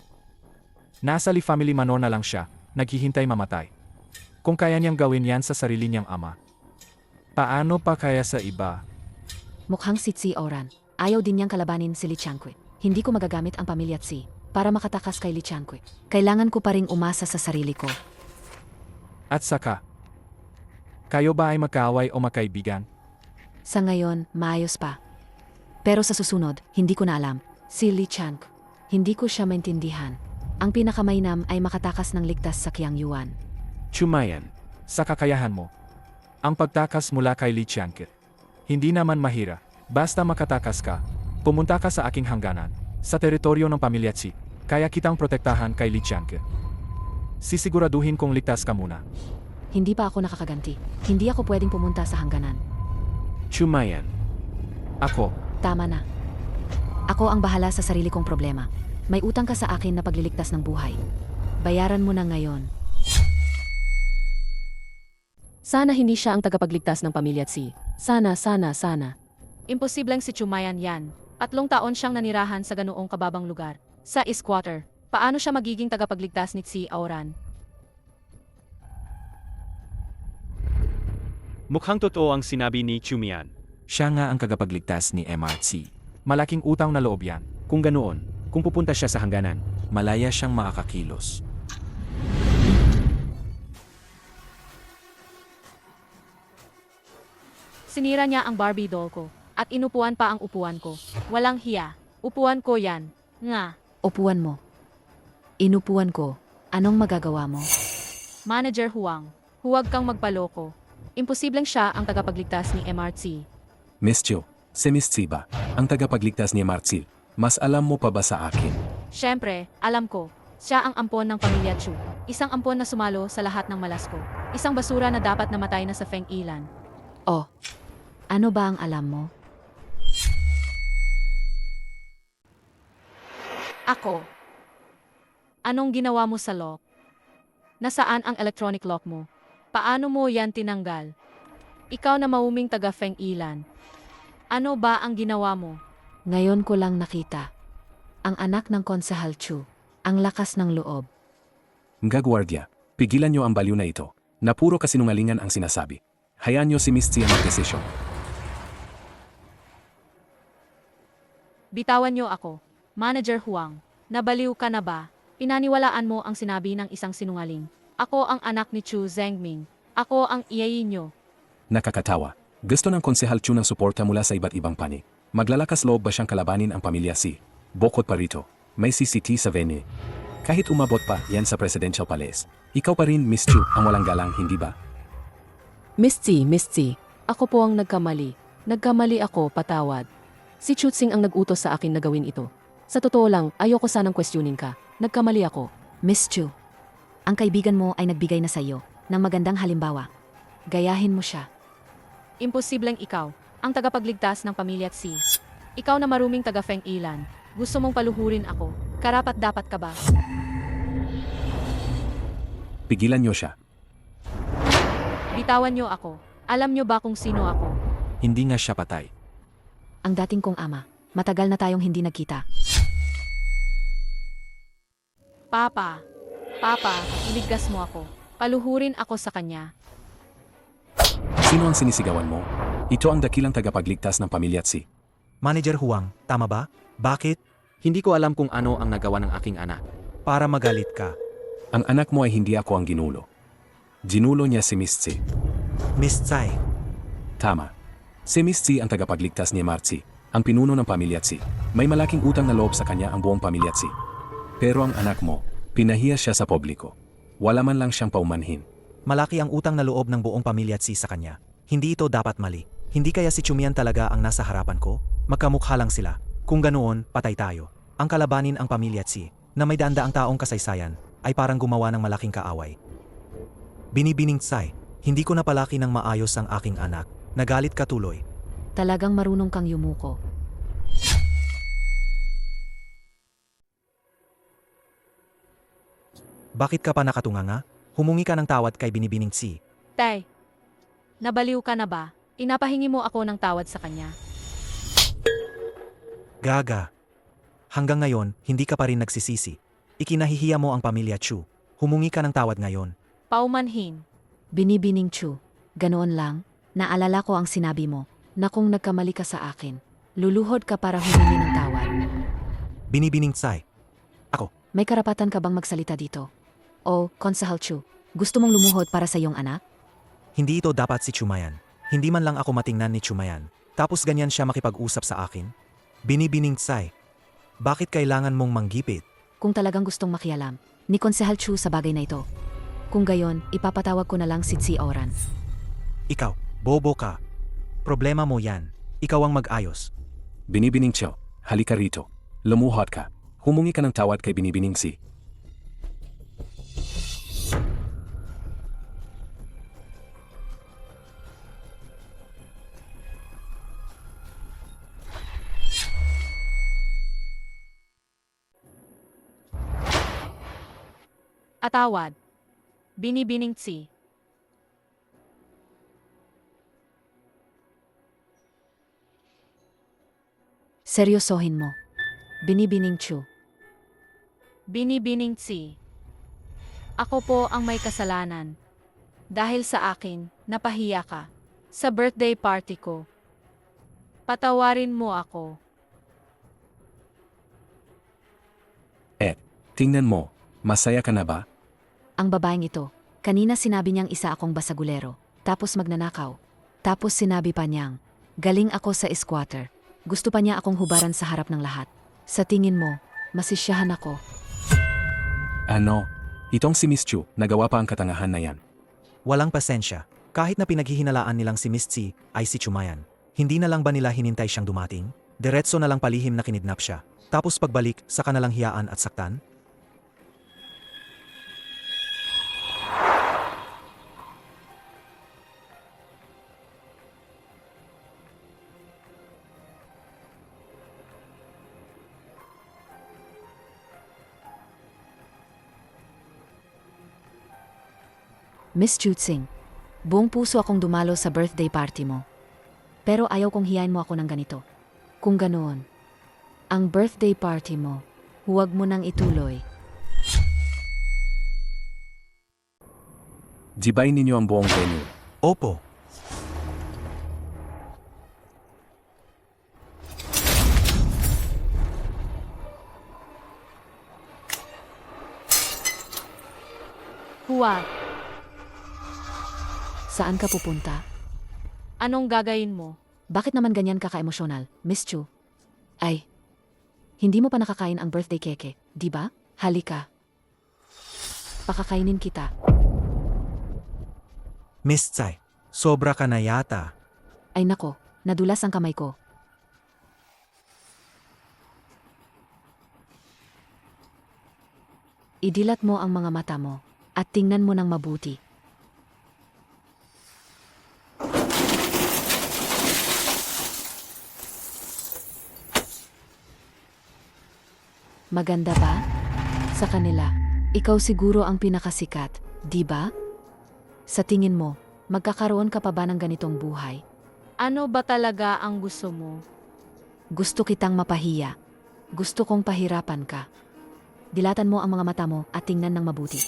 nasa Li family manor na lang siya, naghihintay mamatay. Kung kaya niyang gawin yan sa sarili niyang ama, paano pa kaya sa iba? Mukhang si Tsi Oran. Ayaw din niyang kalabanin si Li Qianque. Hindi ko magagamit ang pamilya Tsi para makatakas kay Li Qianque. Kailangan ko pa ring umasa sa sarili ko. At saka, kayo ba ay magkaaway o magkaibigan? Sa ngayon, maayos pa. Pero sa susunod, hindi ko na alam. Si Li Qianque, hindi ko siya maintindihan. Ang pinakamainam ay makatakas ng ligtas sa Qiangyuan. Chumayan. Sa kakayahan mo, ang pagtakas mula kay Li Qianque. Hindi naman mahira, basta makatakas ka, pumunta ka sa aking hangganan, sa teritoryo ng pamilya Tsi, kaya kitang protektahan kay Li Qianque. Sisiguraduhin kong ligtas ka muna. Hindi pa ako nakakaganti. Hindi ako pwedeng pumunta sa hangganan. Chumayan. Ako, Tama na. Ako ang bahala sa sarili kong problema. May utang ka sa akin na pagliligtas ng buhay. Bayaran mo na ngayon. Sana hindi siya ang tagapagligtas ng pamilya Tsi. Sana. Imposibleng si Chumayan yan. 3 taon siyang nanirahan sa ganoong kababang lugar. Sa squatter. Paano siya magiging tagapagligtas ni Tsi Oran? Mukhang totoo ang sinabi ni Chumian. siya nga ang kagapagligtas ni MRC. Malaking utang na loob yan. Kung ganoon, kung pupunta siya sa hangganan, Malaya siyang makakakilos. Sinira niya ang Barbie doll ko. At inupuan pa ang upuan ko. Walang hiya. Upuan ko yan. Nga. Upuan mo. Inupuan ko. Anong magagawa mo? Manager Huang. Huwag kang magpaloko. Imposibleng siya ang tagapagligtas ni MRC. Miss Chiu, si Miss Tsi ba, ang tagapagligtas ni Marcil. Mas alam mo pa ba sa akin? Siyempre, alam ko. Siya ang ampon ng pamilya Chu. Isang ampon na sumalo sa lahat ng malas ko. Isang basura na dapat namatay na sa Feng Ilan. Oh, ano ba ang alam mo? Ako. Anong ginawa mo sa lock? Nasaan ang electronic lock mo? Paano mo yan tinanggal? Ikaw na mauming taga Feng Ilan. Ano ba ang ginawa mo? Ngayon ko lang nakita. Ang anak ng Konsehal Chu. Ang lakas ng loob. Nga gwardiya, pigilan niyo ang baliw na ito, na puro kasinungalingan ang sinasabi. Hayaan niyo si Miss Tsi ang magdesisyon. Bitawan niyo ako. Manager Huang, nabaliw ka na ba? Pinaniwalaan mo ang sinabi ng isang sinungaling. Ako ang anak ni Chu Zhengming. Ako ang iyayin niyo. Nakakatawa. Gusto ng Konsehal Chu ng suporta mula sa iba't ibang panig. Maglalakas loob ba siyang kalabanin ang pamilya Si? Bukod pa rito, may CCT sa venue. Kahit umabot pa yan sa Presidential Palace, ikaw pa rin, Miss Chu, ang walang galang, hindi ba? Miss Tsi, ako po ang nagkamali. Nagkamali ako, patawad. Si Chutsing ang nag-utos sa akin na gawin ito. Sa totoo lang, ayoko sanang questionin ka. Nagkamali ako. Miss Chu, ang kaibigan mo ay nagbigay na sa iyo ng magandang halimbawa. Gayahin mo siya. Imposibleng ikaw, ang tagapagligtas ng pamilya Si. Ikaw na maruming taga Feng Ilan. Gusto mong paluhurin ako. Karapat dapat ka ba? Pigilan niyo siya. Bitawan niyo ako. Alam niyo ba kung sino ako? Hindi nga siya patay. Ang dating kong ama, matagal na tayong hindi nagkita. Papa, iligtas mo ako. Paluhurin ako sa kanya. Sino ang sinisigawan mo? Ito ang dakilang tagapagligtas ng pamilya Si. Manager Huang, tama ba? Bakit? Hindi ko alam kung ano ang nagawa ng aking anak. Para magalit ka. Ang anak mo ay hindi ako ang ginulo. Ginulo niya si Miss Tsi. Miss Tsai, Tama. Si Miss Tsi ang tagapagligtas ni Marzi, ang pinuno ng pamilya Tsi. May malaking utang na loob sa kanya ang buong pamilya Tsi. Pero ang anak mo, pinahiya siya sa publiko. Wala man lang siyang paumanhin. malaki ang utang na loob ng buong pamilya Tsi sa kanya. Hindi ito dapat mali. Hindi kaya si Chumian talaga ang nasa harapan ko? Magkamukha lang sila. Kung ganoon, patay tayo. Ang kalabanin ang pamilya Tsi, na may daang taong kasaysayan, ay parang gumawa ng malaking kaaway. Binibining Tsai, hindi ko napalaki ng maayos ang aking anak. Nagalit ka tuloy. Talagang marunong kang yumuko. Bakit ka pa nakatunganga? Humungi ka ng tawad kay Binibining Tsi. Tay, nabaliw ka na ba? Inapahingi mo ako ng tawad sa kanya. Gaga. Hanggang ngayon, hindi ka pa rin nagsisisi. Ikinahihiya mo ang pamilya Chu. Humungi ka ng tawad ngayon. Paumanhin. Binibining Chu, ganoon lang, naalala ko ang sinabi mo, na kung nagkamali ka sa akin, luluhod ka para humingi ng tawad. Binibining Tsai. May karapatan ka bang magsalita dito? O, Konsehal Chu, gusto mong lumuhod para sa iyong anak? Hindi ito dapat si Chumayan. Hindi man lang ako matingnan ni Chumayan. Tapos ganyan siya makipag-usap sa akin? Binibining Tsai. Bakit kailangan mong manggipit? Kung talagang gustong makialam, ni Konsehal Chu sa bagay na ito. Kung gayon, ipapatawag ko na lang si Tsi Oran. Ikaw, bobo ka. Problema mo yan. Ikaw ang mag-ayos. Binibining Chiao, halika rito. Lumuhod ka. Humungi ka ng tawad kay Binibining Si. Atawad. Binibining Tsi. Seryosohin mo. Binibining Chu. Binibining Tsi. Ako po ang may kasalanan. Dahil sa akin, napahiya ka. Sa birthday party ko. Patawarin mo ako. Tingnan mo, masaya ka na ba? Ang babaeng ito, kanina sinabi niyang isa akong basagulero, tapos magnanakaw. Tapos sinabi pa niyang, galing ako sa squatter. Gusto pa niya akong hubaran sa harap ng lahat. Sa tingin mo, masisyahan ako. Ano? Itong si Miss Chu, nagawa pa ang katangahan na yan. Walang pasensya. Kahit na pinaghihinalaan nilang si Miss Tsi ay si Chumayan. Hindi na lang ba nila hinintay siyang dumating? Diretso na lang palihim na kinidnap siya. Tapos pagbalik, saka na lang hiyaan at saktan? Miss Chutsing, buong puso akong dumalo sa birthday party mo. Pero ayaw kong hiyain mo ako ng ganito. Kung ganoon, ang birthday party mo, huwag mo nang ituloy. Dibayin ninyo ang buong venue. Opo. Huwag. Saan ka pupunta? Anong gagayin mo? Bakit naman ganyan ka ka-emosyonal, Miss Chu? Ay, hindi mo pa nakakain ang birthday cake, di ba? Halika. Pakakainin kita. Miss Tsai, sobra ka na yata. Ay nako, nadulas ang kamay ko. Idilat mo ang mga mata mo at tingnan mo ng mabuti. Maganda ba? Sa kanila, ikaw siguro ang pinakasikat, di ba? Sa tingin mo, magkakaroon ka pa ba ng ganitong buhay? Ano ba talaga ang gusto mo? Gusto kitang mapahiya. Gusto kong pahirapan ka. Dilatan mo ang mga mata mo at tingnan ng mabuti.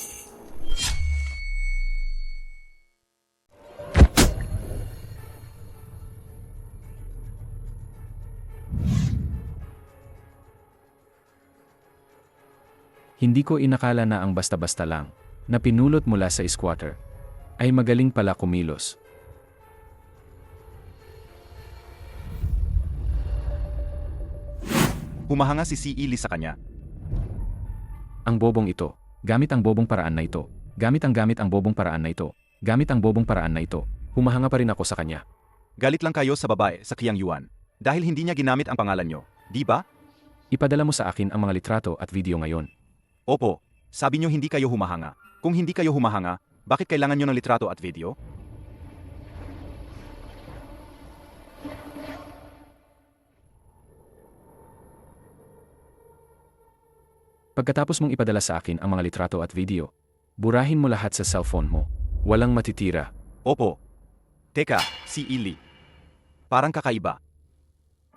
Hindi ko inakala na ang basta-basta lang, na pinulot mula sa squatter, ay magaling pala kumilos. Humahanga si Si Ili sa kanya. Ang bobong ito, gamit ang bobong paraan na ito, gamit ang bobong paraan na ito, gamit ang bobong paraan na ito, humahanga pa rin ako sa kanya. Galit lang kayo sa babae sa Qiang Yuan. Dahil hindi niya ginamit ang pangalan nyo, di ba? Ipadala mo sa akin ang mga litrato at video ngayon. Opo, sabi nyo hindi kayo humahanga. Kung hindi kayo humahanga, bakit kailangan nyo ng litrato at video? Pagkatapos mong ipadala sa akin ang mga litrato at video, burahin mo lahat sa cellphone mo. Walang matitira. Opo. Teka, si Ili. Parang kakaiba.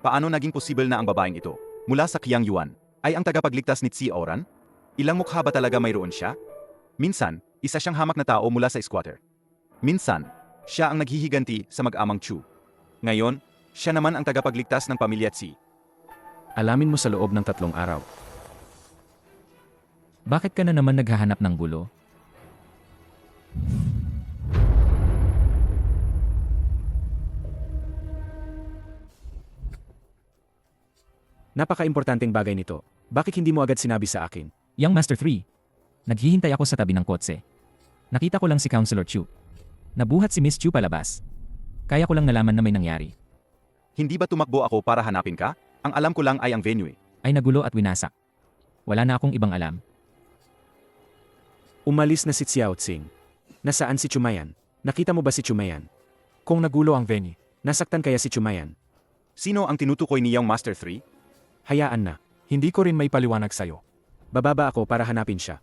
Paano naging posible na ang babaeng ito, mula sa Qiang Yuan, ay ang tagapagligtas ni Tsi Oran? Ilang mukha ba talaga mayroon siya? Minsan, isa siyang hamak na tao mula sa squatter. Minsan, siya ang naghihiganti sa mag-amang Chu. Ngayon, siya naman ang tagapagligtas ng pamilya Tsi. Alamin mo sa loob ng 3 araw. Bakit ka na naman naghahanap ng gulo? Napaka-importanteng bagay nito. Bakit hindi mo agad sinabi sa akin? Young Master 3. Naghihintay ako sa tabi ng kotse. Nakita ko lang si Counselor Chu. Nabuhat si Miss Chu palabas. Kaya ko lang nalaman na may nangyari. Hindi ba tumakbo ako para hanapin ka? Ang alam ko lang ay ang venue. Ay nagulo at winasak. Wala na akong ibang alam. Umalis na si Xiao Tsing. Nasaan si Chumayan? Nakita mo ba si Chumayan? Kung nagulo ang venue, Nasaktan kaya si Chumayan? Sino ang tinutukoy ni Young Master 3? Hayaan na. hindi ko rin may paliwanag sa'yo. Bababa ako para hanapin siya.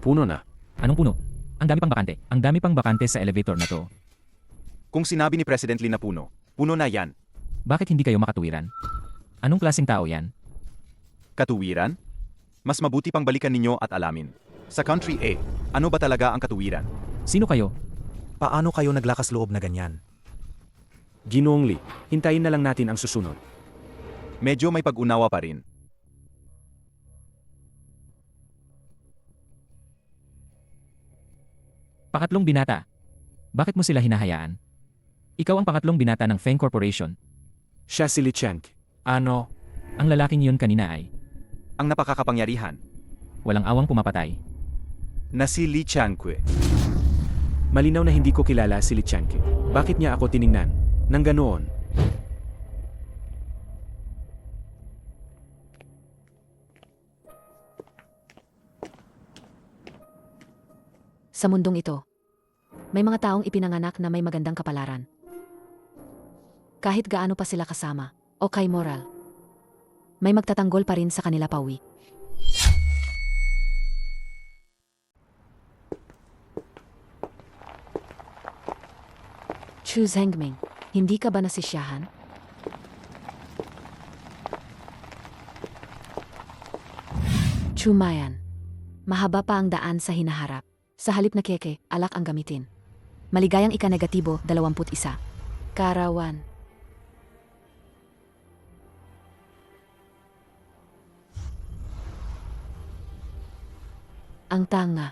Puno na. Anong puno? Ang dami pang bakante. Ang dami pang bakante sa elevator na to. Kung sinabi ni President Lee na puno, puno na yan. Bakit hindi kayo makatuwiran? Anong klaseng tao yan? Katuwiran? Mas mabuti pang balikan ninyo at alamin. Sa Country A, ano ba talaga ang katuwiran? Sino kayo? Paano kayo naglakas loob na ganyan? Ginoong Lee, hintayin na lang natin ang susunod. Medyo may pag-unawa pa rin. Pangatlong binata. Bakit mo sila hinahayaan? Ikaw ang pangatlong binata ng Feng Corporation. Siya si Li Cheng. Ano? Ang lalaking yun kanina ay Ang napakakapangyarihan walang awang pumapatay. na si Li Changque. Malinaw na hindi ko kilala si Li Cheng. Bakit niya ako tiningnan? Nang ganoon. Sa mundong ito, may mga taong ipinanganak na may magandang kapalaran. Kahit gaano pa sila kasama, o kay moral. May magtatanggol pa rin sa kanila pauwi. Chu Zhengming, hindi ka ba nasisyahan? Chumayan. Mahaba pa ang daan sa hinaharap. Sa halip na keke, alak ang gamitin. Maligayang ika-negatibo, 21. Karawan. Ang tanga.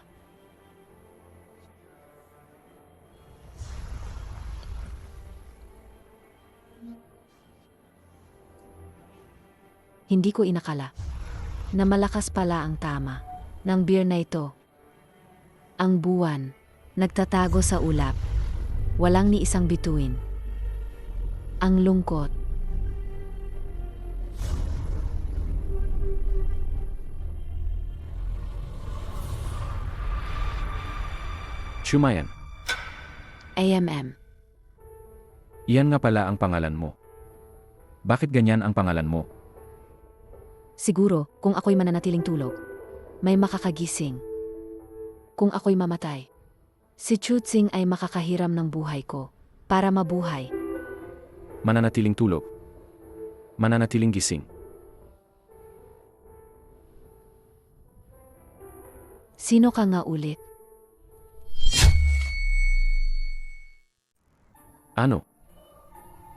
Hindi ko inakala na malakas pala ang tama ng beer na ito. Ang buwan, nagtatago sa ulap. Walang ni isang bituin. Ang lungkot. Chumayan, AMM. iyan nga pala ang pangalan mo. Bakit ganyan ang pangalan mo? Siguro, kung ako'y mananatiling tulog, may makakagising. Kung ako'y mamatay, si Chutsing ay makakahiram ng buhay ko para mabuhay. Mananatiling tulog. Mananatiling gising. Sino ka nga ulit? Ano?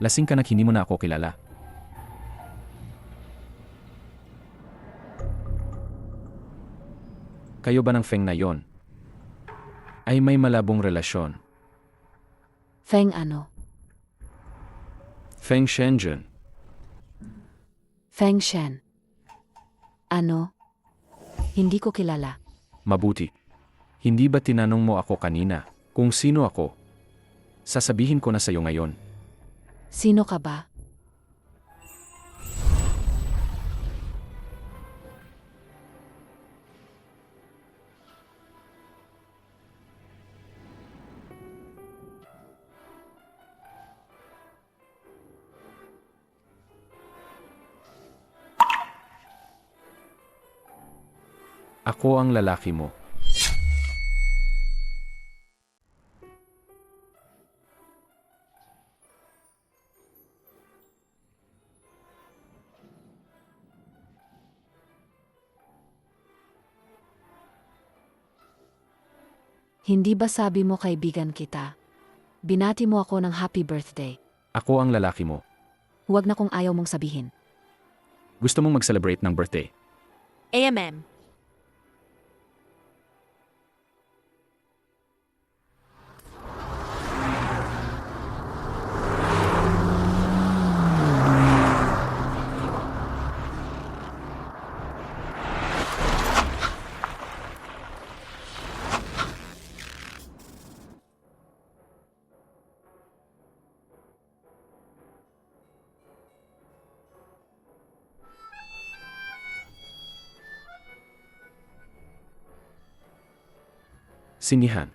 Lasing ka na hindi mo na ako kilala. Kayo ba ng Feng na yon? Ay may malabong relasyon. Feng ano? Feng Shenzhen. Feng Shen. Ano? Hindi ko kilala. Mabuti. Hindi ba tinanong mo ako kanina kung sino ako? Sasabihin ko na sa'yo ngayon. Sino ka ba? Ako ang lalaki mo. Hindi ba sabi mo kaibigan kita? Binati mo ako ng happy birthday. Ako ang lalaki mo. Huwag na kung ayaw mong sabihin. Gusto mong mag-celebrate ng birthday? AMM. Sinihan.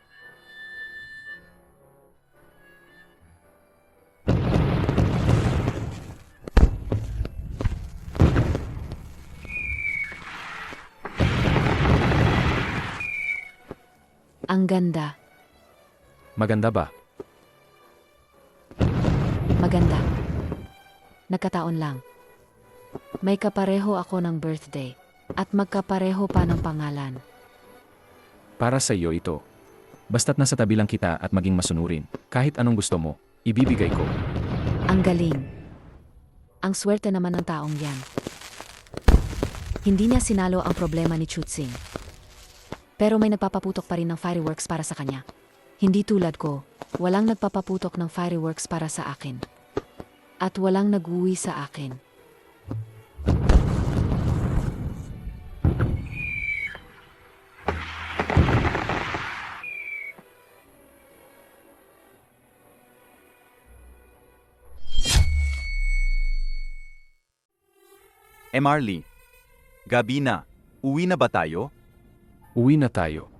Ang ganda. Maganda ba? Maganda. Nagkataon lang. May kapareho ako ng birthday. At magkapareho pa ng pangalan. Para sa iyo ito. Basta't nasa tabi lang kita at maging masunurin. Kahit anong gusto mo, ibibigay ko. Ang galing. Ang swerte naman ng taong yan. Hindi niya sinalo ang problema ni Chutsing. Pero may nagpapaputok pa rin ng fireworks para sa kanya. Hindi tulad ko, walang nagpapaputok ng fireworks para sa akin. At walang nag-uwi sa akin. Marley, gabi na. Uwi na ba tayo? Uwi na tayo.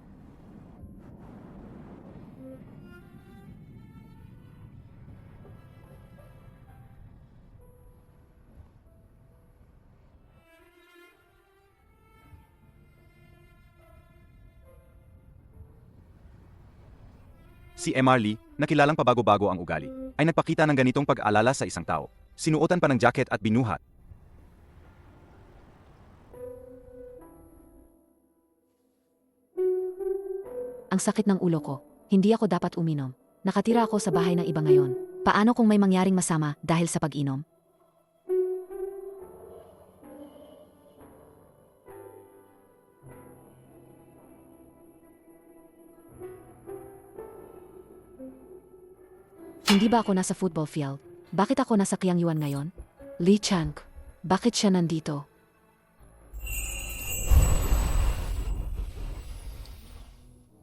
Si Emarly, na kilalang pabago-bago ang ugali, ay nagpakita ng ganitong pag-aalala sa isang tao. Sinuotan pa ng jacket at binuhat. Ang sakit ng ulo ko. Hindi ako dapat uminom. Nakatira ako sa bahay ng iba ngayon. Paano kung may mangyaring masama dahil sa pag-inom? Hindi ba ako nasa football field? Bakit ako nasa Qiangyuan ngayon? Li Chang, bakit siya nandito?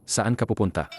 Saan ka pupunta?